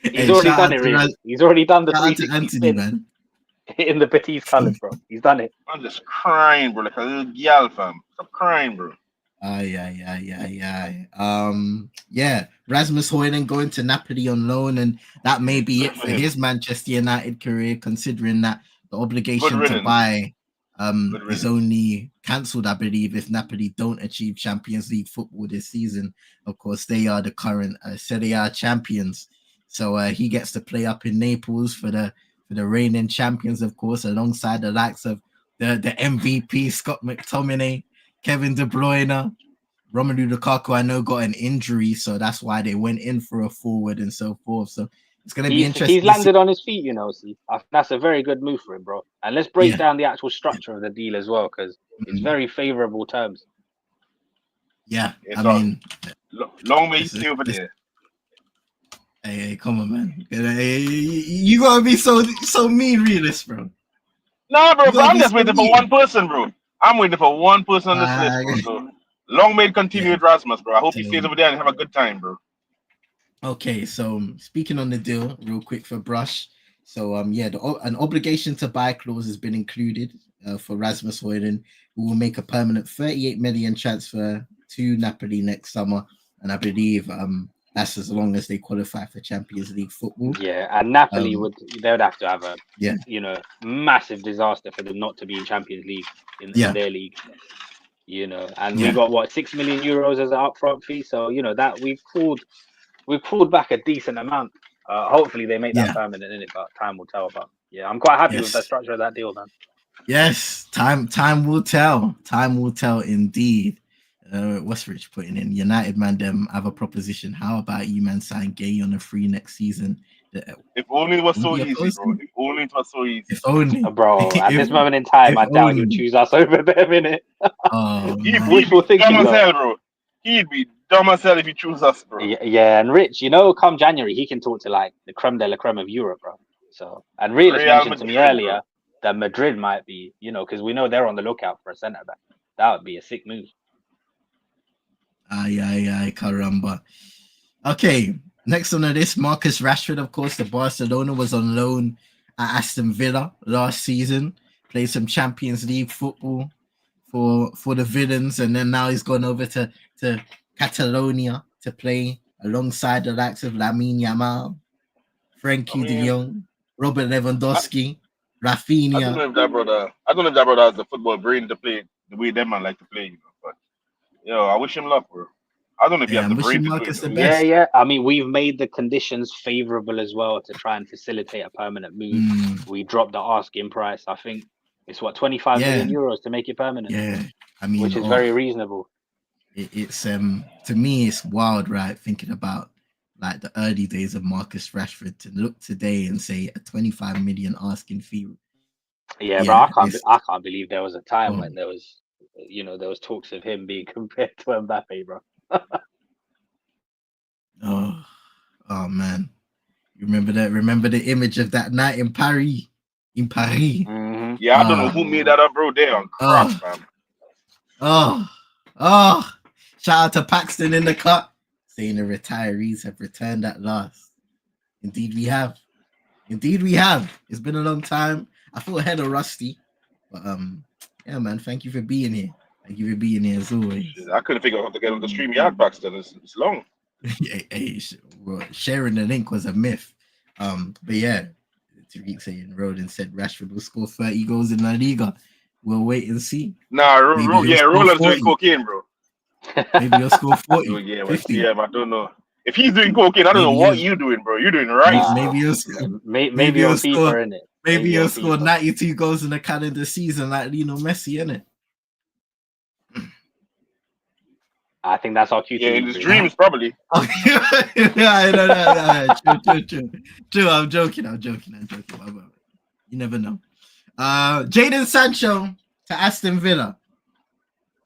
He's already done it, really. He's already done the 360 Anthony, man. In the Betis colours, bro. He's done it. I'm just crying, bro, like a little gal, fam. Stop crying, bro. Yeah. Rasmus Højlund going to Napoli on loan, and that may be it for his Manchester United career, considering that the obligation to buy is only cancelled, I believe, if Napoli don't achieve Champions League football this season. Of course, they are the current Serie A champions, so he gets to play up in Naples for the reigning champions, of course, alongside the likes of the MVP Scott McTominay, Kevin De Bruyne, Romelu Lukaku. I know got an injury, so that's why they went in for a forward and so forth. So it's going to be interesting. He's landed on his feet, see. That's a very good move for him, bro. And let's break down the actual structure of the deal as well, because it's very favorable terms. Yeah, I mean, long way you stay over there. Hey, come on, man! You gotta be so mean, realist, bro. Nah, bro, I'm just waiting for one person, bro. I'm waiting for one person on this list, bro. So long may it continue with Rasmus, bro. I hope he stays over there and have a good time, bro. Okay, so speaking on the deal, real quick for Brush. So an obligation to buy clause has been included for Rasmus Højlund, who will make a permanent 38 million transfer to Napoli next summer, and I believe that's as long as they qualify for Champions League football. Yeah, and Napoli would have to have a massive disaster for them not to be in Champions League in their league. And we got what, 6 million euros as an upfront fee, so that we've pulled back a decent amount. Hopefully they make that permanent in it, but time will tell. But I'm quite happy with the structure of that deal, man. Yes, time will tell. Time will tell indeed. What's Rich putting in? United man, them have a proposition. How about you, man, sign Gay on a free next season? If only it was so easy, bro. If only it was so easy. If only, bro. At this moment in time, I doubt he'll choose us over them, innit? He'd be dumb as hell, bro. He'd be dumb as hell if he choose us, bro. Yeah, and Rich, come January, he can talk to like the creme de la creme of Europe, bro. So, and Realist mentioned to me earlier that Madrid might be, because we know they're on the lookout for a centre back. That would be a sick move. Aye, caramba. Okay, next on this, Marcus Rashford, of course, the Barcelona was on loan at Aston Villa last season, played some Champions League football for the Villains, and then now he's gone over to Catalonia to play alongside the likes of Lamine Yamal, Frankie de Jong, Robert Lewandowski, Rafinha. I don't know if that brother has the football brain to play the way them man like to play, but I wish him luck, bro. I don't know if he has the brain to do it. Yeah. I mean, we've made the conditions favorable as well to try and facilitate a permanent move. We dropped the asking price. I think it's 25 million euros to make it permanent. Yeah, I mean, which is very reasonable. It's to me, it's wild, right? Thinking about like the early days of Marcus Rashford to look today and say a 25 million asking fee. Yeah, but I can't believe there was a time when there was. There was talks of him being compared to Mbappe, bro. oh man, you remember that? Remember the image of that night in Paris? Mm-hmm. Yeah, I don't know who made that up, bro. They on cross, man. Shout out to Paxton in the cut, saying the retirees have returned at last. Indeed, we have. It's been a long time. I feel ahead of Rusty, but yeah, man. Thank you for being here. Thank you for being here as always. I couldn't figure out how to get on the stream yard, Paxton. It's long. Sharing the link was a myth. But yeah, Tariq saying Roden said Rashford will score 30 goals in La Liga. We'll wait and see. Nah, Roland's doing cocaine, bro. Maybe he'll score 40. Yeah, I don't know. If he's doing cocaine, I don't know what you're doing, bro. You're doing right. Maybe he'll score. Maybe he'll score 92 goals in a calendar season like Lionel Messi, innit? I think that's our Q2. Yeah, in his dreams, probably. No. True. I'm joking. You never know. Jadon Sancho to Aston Villa.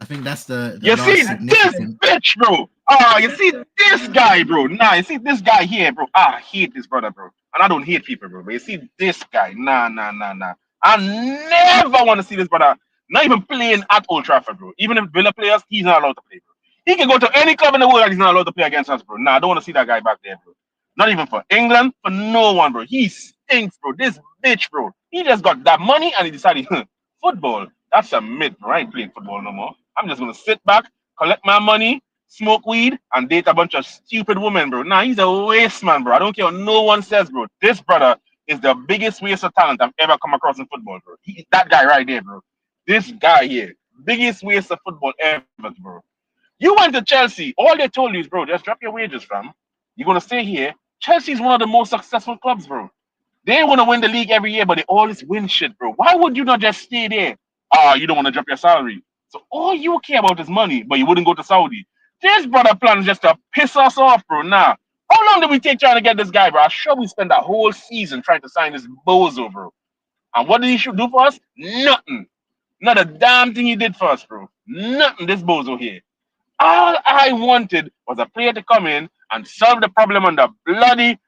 I think that's the you see this bitch, bro. You see this guy, bro. Nah, you see this guy here, bro. I hate this brother, bro. And I don't hate people, bro. But you see this guy. Nah. I never want to see this brother not even playing at Old Trafford, bro. Even if Villa players, he's not allowed to play, bro. He can go to any club in the world and he's not allowed to play against us, bro. Nah, I don't want to see that guy back there, bro. Not even for England, for no one, bro. He stinks, bro. This bitch, bro. He just got that money and he decided, football, that's a myth, bro. I ain't playing football no more. I'm just going to sit back collect my money, smoke weed, and date a bunch of stupid women, bro. Nah, he's a waste man, bro. I don't care what no one says, bro. This brother is the biggest waste of talent I've ever come across in football, bro. That guy right there, bro. This guy here, biggest waste of football ever, bro. You went to Chelsea. All they told you is, bro, just drop your wages, fam. You're gonna stay here. Chelsea's one of the most successful clubs, bro. They want to win the league every year, but they always win shit, bro. Why would you not just stay there? You don't want to drop your salary. So all you care about is money, but you wouldn't go to Saudi. This brother plan is just to piss us off, bro. Nah. How long did we take trying to get this guy, bro? I'm sure we spent a whole season trying to sign this bozo, bro. And what did he should do for us? Nothing. Not a damn thing he did for us, bro. Nothing, this bozo here. All I wanted was a player to come in and solve the problem on the bloody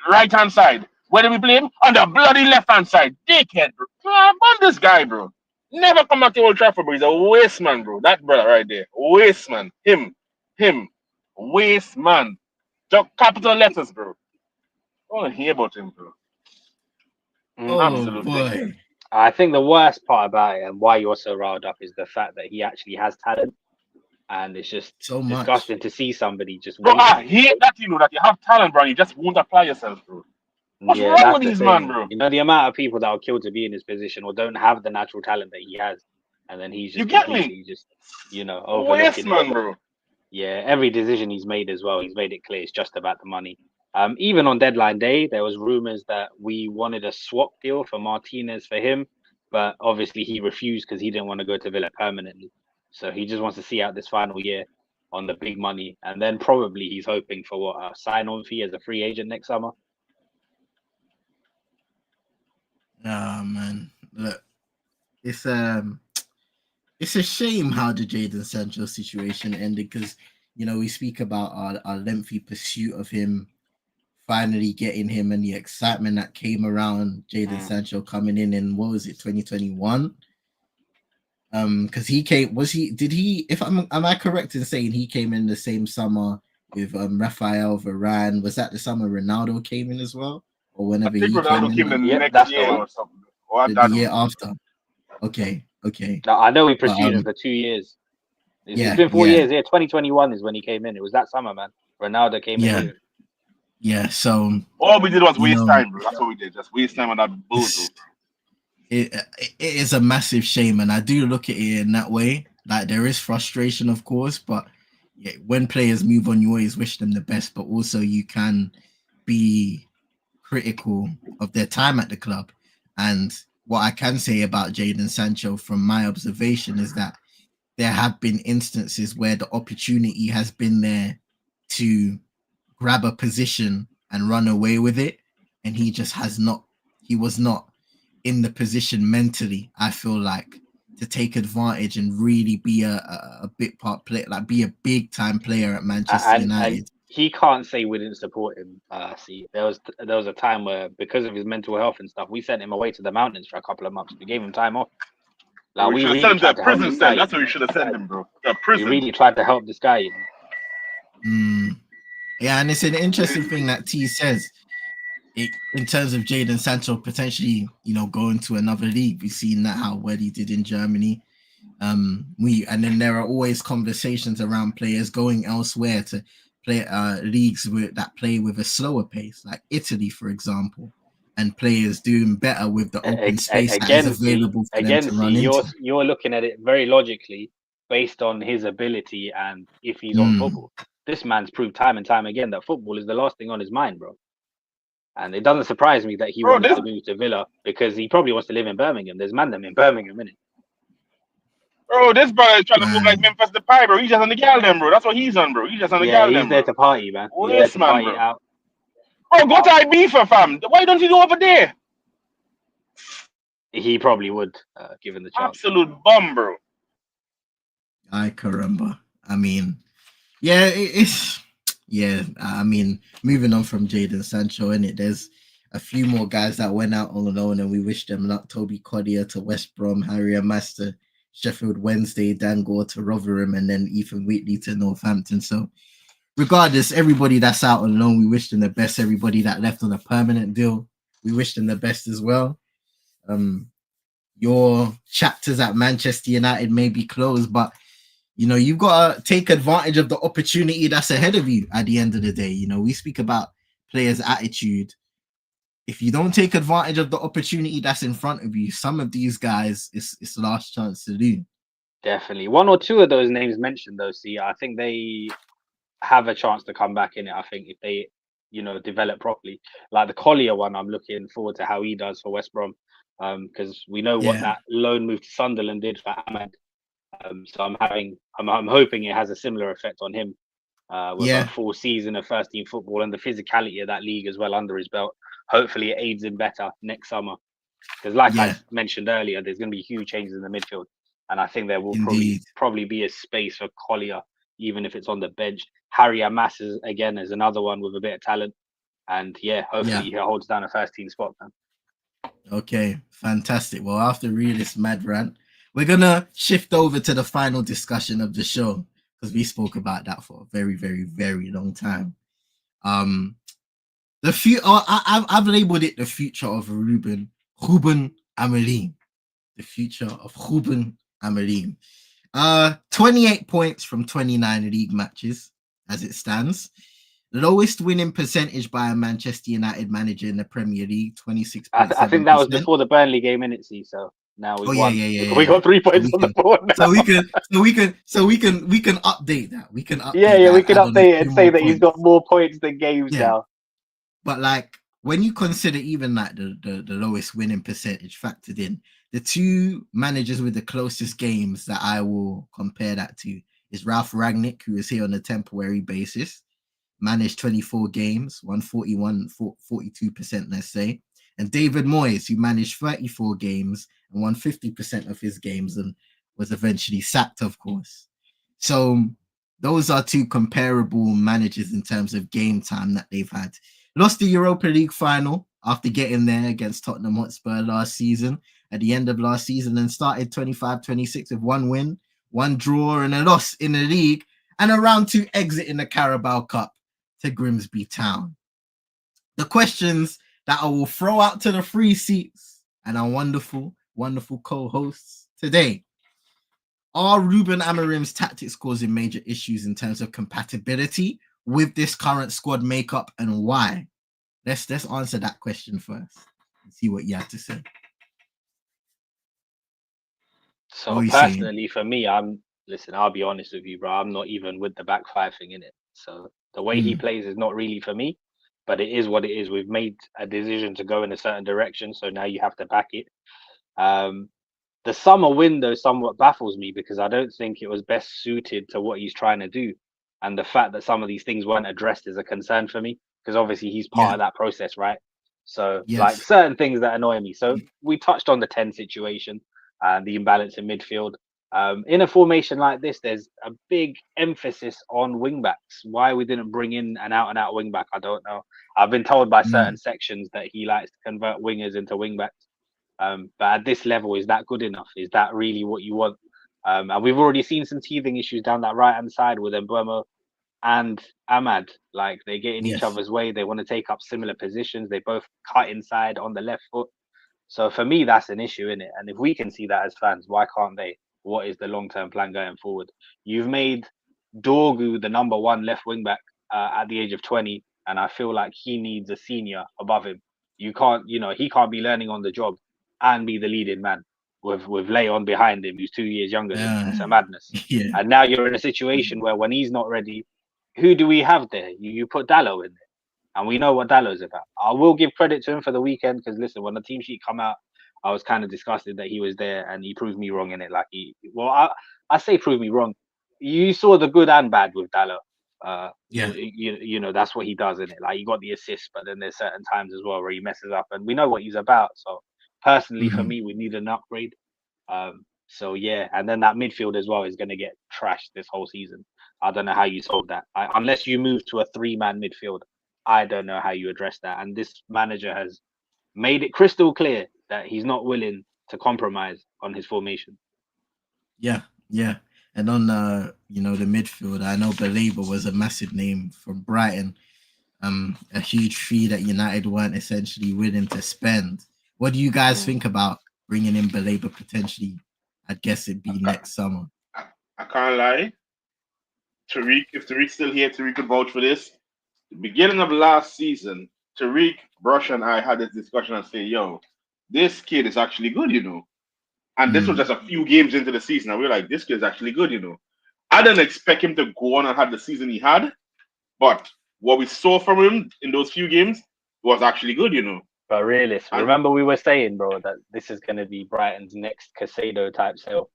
right-hand side. Where did we play him? On the bloody left-hand side. Dickhead, bro. Come on, this guy, bro. Never come back to Old Trafford, bro. He's a waste man, bro. That brother right there. Waste man. Him. Waste man. Capital letters, bro. I want to hear about him, bro. Oh, boy. I think the worst part about it and why you're so riled up is the fact that he actually has talent. And it's just so disgusting to see somebody just. Bro, I hate that, that you have talent, bro, and you just won't apply yourself, bro. What's wrong with these man, bro? You know, the amount of people that will kill to be in his position or don't have the natural talent that he has. And then he's just, you get me? Just, overlooking man, bro. Yeah, every decision he's made as well, he's made it clear it's just about the money. Even on deadline day, there was rumors that we wanted a swap deal for Martinez for him, but obviously he refused because he didn't want to go to Villa permanently. So he just wants to see out this final year on the big money, and then probably he's hoping for a sign-on fee as a free agent next summer. Man, look, it's a shame how the Jadon Sancho situation ended because we speak about our lengthy pursuit of him, finally getting him, and the excitement that came around Jadon Sancho coming in what was it, 2021? Because he came, am I correct in saying he came in the same summer with Rafael Varane? Was that the summer Ronaldo came in as well? Or whenever he Ronaldo came in the next year or something. The year after. Okay. Now, I know we pursued him for 2 years. It's been 4 years. Yeah, 2021 is when he came in. It was that summer, man. Ronaldo came in. Yeah, so all we did was waste time, bro. That's what we did. Just waste time on that bozo. It is a massive shame, and I do look at it in that way. Like, there is frustration, of course, but when players move on, you always wish them the best, but also you can be critical of their time at the club. And what I can say about Jadon Sancho from my observation is that there have been instances where the opportunity has been there to grab a position and run away with it, and he was not in the position mentally, I feel like, to take advantage and really be a big part player, like be a big time player at Manchester United. And he can't say we didn't support him. See, there was a time where, because of his mental health and stuff, we sent him away to the mountains for a couple of months. We gave him time off. Like, we should have sent him to a prison cell. That's what we should have sent him, bro. To a prison. We really tried to help this guy. Yeah, and it's an interesting thing that T says. In terms of Jadon Sancho potentially, going to another league. We've seen that how well he did in Germany. And then there are always conversations around players going elsewhere to play leagues that play with a slower pace, like Italy, for example, and players doing better with the open space that is available for them to run into. You're looking at it very logically based on his ability and if he's on football. This man's proved time and time again that football is the last thing on his mind, bro. And it doesn't surprise me that he wants to move to Villa because he probably wants to live in Birmingham. There's Mandem in Birmingham, isn't it? Bro, this brother is trying to move like Memphis Depay, bro. He's just on the gal then, bro. That's what he's on, bro. He's just on the gal then. He's there to party, man. Yes, man, bro. Out. Bro, go to Ibiza, fam. Why don't you go over there? He probably would, given the chance. Absolute bum, bro. Ay, caramba. I mean, I mean, moving on from Jadon Sancho, there's a few more guys that went out on loan, and we wish them luck. Toby Collier to West Brom, Harry Master, Sheffield Wednesday, Dan Gore to Rotherham, and then Ethan Wheatley to Northampton. So regardless, everybody that's out on loan, we wish them the best. Everybody that left on a permanent deal, we wish them the best as well. Your chapters at Manchester United may be closed, but You know, you've got to take advantage of the opportunity that's ahead of you at the end of the day. You know, we speak about players' attitude. If you don't take advantage of the opportunity that's in front of you, some of these guys, it's the last chance to do. Definitely. One or two of those names mentioned, though, see, I think they have a chance to come back in it. I think if they, develop properly. Like the Collier one, I'm looking forward to how he does for West Brom, because we know what Yeah. that loan move to Sunderland did for Ahmad. So I'm hoping it has a similar effect on him, with a full season of first team football and the physicality of that league as well under his belt. Hopefully, it aids him better next summer. Because, like I mentioned earlier, there's going to be huge changes in the midfield, and I think there will probably be a space for Collier, even if it's on the bench. Harry Amas is another one with a bit of talent, and hopefully he holds down a first team spot, man. Okay, fantastic. Well, after Realist mad rant, we're gonna shift over to the final discussion of the show because we spoke about that for a very, very, very long time. I've labeled it the future of Ruben Amorim. The future of Ruben Amorim. 28 points from 29 league matches as it stands. Lowest winning percentage by a Manchester United manager in the Premier League, 26%. I think that was before the Burnley game, innit? See, so now we won. We got 3 points on the board now. So we can update that. We can update we can update it and say that he's got more points than games now. But like when you consider even like the lowest winning percentage factored in, the two managers with the closest games that I will compare that to is Ralph Rangnick, who is here on a temporary basis, managed 24 games, won 42%, let's say. And David Moyes, who managed 34 games and won 50% of his games and was eventually sacked, of course. So those are two comparable managers in terms of game time that they've had. Lost the Europa League final after getting there against Tottenham Hotspur last season, at the end of last season, and started 25-26 with 1 win, 1 draw, and a loss in the league, and a round 2 exit in the Carabao Cup to Grimsby Town. The questions that I will throw out to the free seats and our wonderful, wonderful co-hosts today. Are Ruben Amorim's tactics causing major issues in terms of compatibility with this current squad makeup, and why? Let's answer that question first and see what you have to say. So personally, for me, I'll be honest with you, bro. I'm not even with the back five thing in it. So the way he plays is not really for me, but it is what it is. We've made a decision to go in a certain direction, so now you have to back it. The summer window somewhat baffles me because I don't think it was best suited to what he's trying to do. And the fact that some of these things weren't addressed is a concern for me because obviously he's part of that process, right? So like certain things that annoy me. So we touched on the 10 situation and the imbalance in midfield. In a formation like this, there's a big emphasis on wingbacks. Why we didn't bring in an out-and-out wingback, I don't know. I've been told by certain sections that he likes to convert wingers into wingbacks. But at this level, is that good enough? Is that really what you want? And we've already seen some teething issues down that right-hand side with Mbeumo and Ahmad. Like, they get in each other's way. They want to take up similar positions. They both cut inside on the left foot. So for me, that's an issue, innit? And if we can see that as fans, why can't they? What is the long-term plan going forward? You've made Dorgu the number 1 left wing-back at the age of 20, and I feel like he needs a senior above him. You can't, he can't be learning on the job and be the leading man with Leon behind him, who's 2 years younger than him. It's a madness. And now you're in a situation where when he's not ready, who do we have there? You put Dallo in there. And we know what Dallo's about. I will give credit to him for the weekend because, listen, when the team sheet come out, I was kind of disgusted that he was there and he proved me wrong in it. Like, I say prove me wrong. You saw the good and bad with Dallo. That's what he does in it. Like, he got the assist, but then there's certain times as well where he messes up, and we know what he's about. So personally, for me, we need an upgrade. And then that midfield as well is going to get trashed this whole season. I don't know how you solve that unless you move to a 3-man midfield. I don't know how you address that. And this manager has made it crystal clear that he's not willing to compromise on his formation. Yeah. And on the midfield, I know Baleba was a massive name from Brighton. A huge fee that United weren't essentially willing to spend. What do you guys think about bringing in Baleba potentially? I guess it'd be next summer. I can't lie. Tariq, if Tariq's still here, Tariq could vouch for this. The beginning of last season, Tariq, Brush, and I had this discussion and say, yo, this kid is actually good, you know. And this was just a few games into the season. And we were like, this kid is actually good, you know. I didn't expect him to go on and have the season he had, but what we saw from him in those few games was actually good, you know. But Realist, remember we were saying, bro, that this is going to be Brighton's next Casado type sale.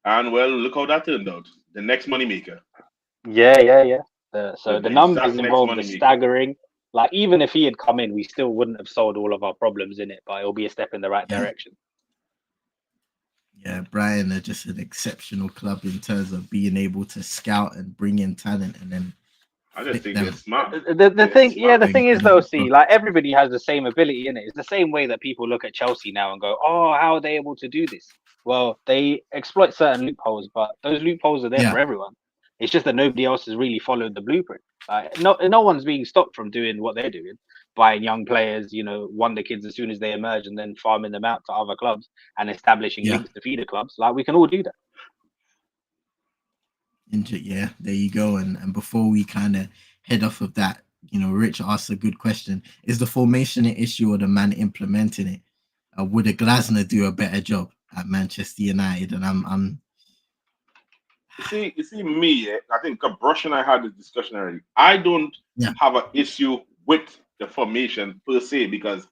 And well, look how that turned out. The next moneymaker. Yeah. So the numbers exact next involved are moneymaker. staggering. Like, even if he had come in, we still wouldn't have solved all of our problems in it, but it'll be a step in the right direction. Yeah, Brighton are just an exceptional club in terms of being able to scout and bring in talent, and then I just think they're smart. The thing is though, see, like, everybody has the same ability in it. It's the same way that people look at Chelsea now and go, "Oh, how are they able to do this?" Well, they exploit certain loopholes, but those loopholes are there for everyone. It's just that nobody else has really followed the blueprint. No one's being stopped from doing what they're doing, buying young players, you know, wonder kids as soon as they emerge, and then farming them out to other clubs and establishing links to feeder clubs. Like, we can all do that. Yeah, there you go. And before we kind of head off of that, you know, Rich asked a good question: is the formation an issue or the man implementing it? Would a Glasner do a better job at Manchester United? And I'm You see me, I think Brush and I had this discussion already. I don't have an issue with the formation per se, because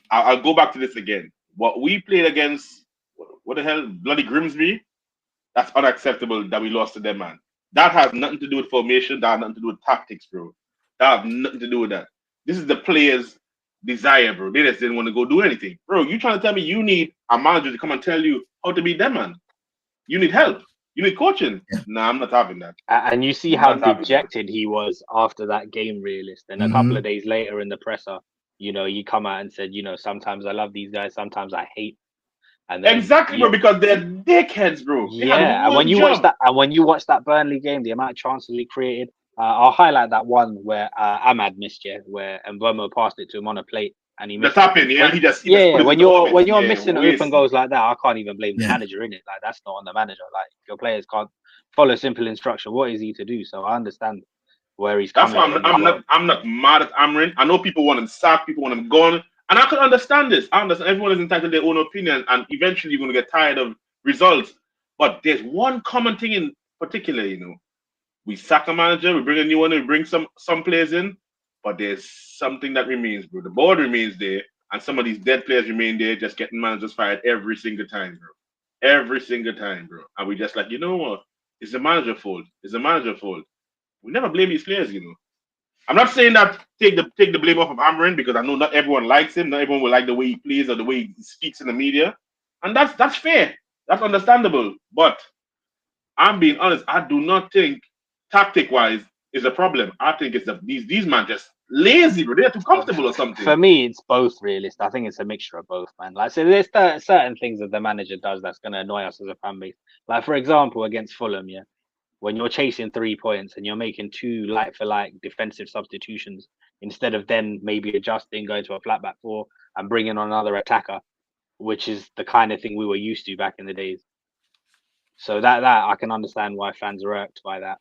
I'll go back to this again. What we played against, what the hell, bloody Grimsby, that's unacceptable that we lost to them, man. That has nothing to do with formation. That has nothing to do with tactics, bro. That has nothing to do with that. This is the players' desire, bro. They just didn't want to go do anything. Bro, you trying to tell me you need a manager to come and tell you how to beat them, man? You need help. You need coaching. Nah, I'm not having that. And you see how dejected he was after that game, Realist. And a couple of days later in the presser, you know, you come out and said, you know, sometimes I love these guys, sometimes I hate. And then, exactly, bro, because they're dickheads, bro. And when you watch that Burnley game, the amount of chances he created, I'll highlight that one where Ahmad missed, where Mbomo passed it to him on a plate. And he missed the tapping, when you're missing open goals like that, I can't even blame the manager in it. Like, that's not on the manager. Like, if your players can't follow simple instruction, what is he to do? So I understand where he's coming from. I'm not mad at Amrin. I know people want him sacked, people want him gone, and I can understand this. I understand everyone is entitled to their own opinion, and eventually you're going to get tired of results. But there's one common thing in particular, you know. We sack a manager, we bring a new one, we bring some players in, but there's something that remains, bro. The board remains there, and some of these dead players remain there, just getting managers fired every single time, bro. Every single time, bro. And we just like, you know what? It's the manager's fault. It's the manager's fault. We never blame these players, you know. I'm not saying that take the blame off of Amarin, because I know not everyone likes him. Not everyone will like the way he plays or the way he speaks in the media. And that's fair. That's understandable. But I'm being honest, I do not think tactic-wise is a problem. I think it's these man just lazy, bro. They're too comfortable or something. For me, it's both, Realist. I think it's a mixture of both, man. Like, so there's certain things that the manager does that's going to annoy us as a fan base. Like, for example, against Fulham, when you're chasing 3 points and you're making 2 like-for-like defensive substitutions, instead of then maybe adjusting, going to a flat back 4 and bringing on another attacker, which is the kind of thing we were used to back in the days. So that I can understand why fans are irked by that.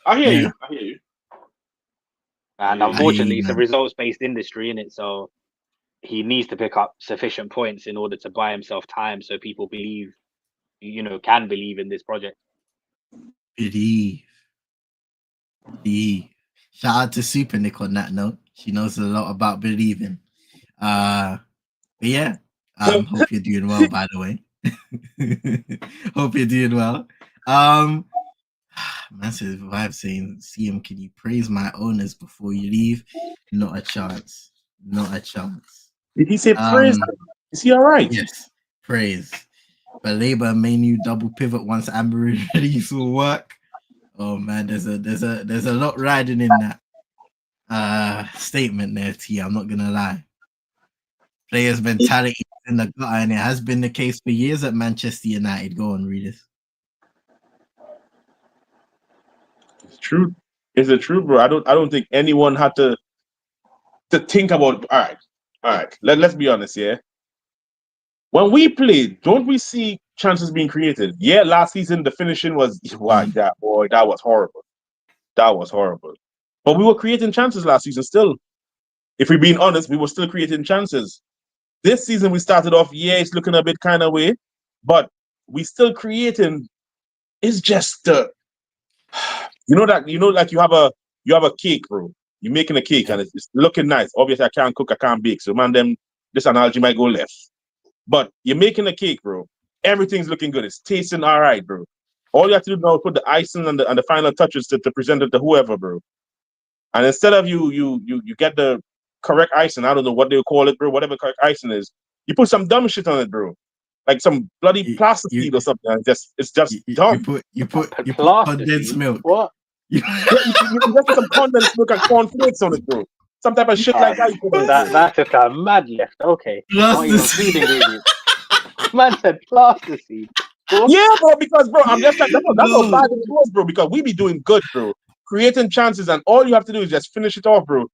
I hear you. And unfortunately, it's a results-based industry, in it. So he needs to pick up sufficient points in order to buy himself time, so people believe, can believe in this project. Believe. Shout out to Super Nick on that note. She knows a lot about believing. But yeah, hope you're doing well, by the way. Hope you're doing well. Massive vibe saying, CM, can you praise my owners before you leave? Not a chance. Not a chance. Did he say praise? Is he all right? Yes, praise. But Labour may new double pivot once Amber release will work. Oh man, there's a lot riding in that statement there, T. I'm not gonna lie. Players' mentality is in the gutter, and it has been the case for years at Manchester United. Go on, read this. It's true. Is it true, bro? I don't think anyone had to think about. All right. Let's be honest, yeah. When we played, don't we see chances being created. Yeah, last season the finishing was wow, that was horrible. That was horrible. But we were creating chances last season still. If we're being honest, we were still creating chances. This season we started off, yeah, it's looking a bit kind of way, but we still creating. It's just like you have a cake, bro. You're making a cake and it's looking nice. Obviously, I can't cook, I can't bake. So man, this analogy might go left. But you're making a cake, bro. Everything's looking good. It's tasting all right, bro. All you have to do now is put the icing and the final touches to present it to whoever, bro. And instead of you get the correct icing, I don't know what they call it, bro. Whatever correct icing is, you put some dumb shit on it, bro. Like some bloody plasticine or something. And it's just dumb. You put condensed milk. What? You just put some condensed milk and cornflakes on it, bro. Some type of shit like that. That took a mad left. Okay. Not even food ingredients. Man said plasticine. Yeah, bro, because bro, I'm just like that's how bad it was, bro. Because we be doing good, bro, creating chances, and all you have to do is just finish it off, bro.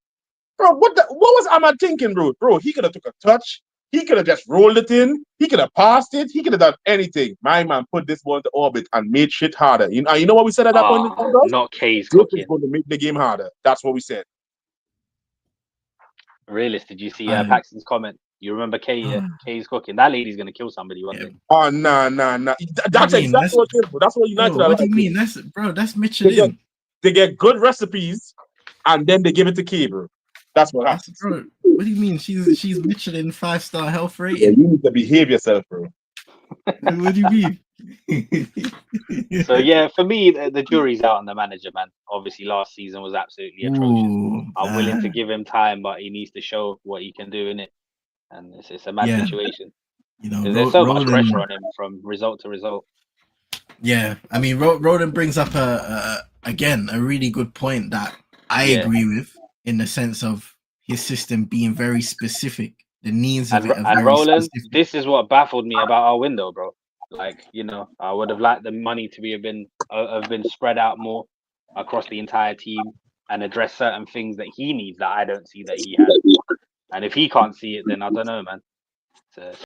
Bro, what was Ahmad thinking, bro? Bro, he could have took a touch, he could have just rolled it in, he could have passed it, he could have done anything. My man put this ball into orbit and made shit harder. You know what we said at that point? Not K's This cooking. is going to make the game harder. That's what we said. Realist, did you see Paxton's comment? You remember K's cooking? That lady's gonna kill somebody one day. Oh nah. That's exactly what it is, bro. That's what United are. What do you mean? That's Michelin. They get good recipes and then they give it to K, bro. That's what happens. Bro, what do you mean? She's Michelin 5-star health rating. Yeah, you need to behave yourself, bro. What do you mean? So yeah, for me, the jury's out on the manager, man. Obviously, last season was absolutely atrocious. I'm willing to give him time, but he needs to show what he can do in it. And it's a mad situation. You know, there's so much pressure on him from result to result. Yeah, I mean, Roland brings up again a really good point that I agree with, in the sense of his system being very specific. The needs of it are very Roland, specific. this is what baffled me about our window, bro. Like, I would have liked the money to have been spread out more across the entire team and address certain things that he needs that I don't see that he has. And if he can't see it, then I don't know, man.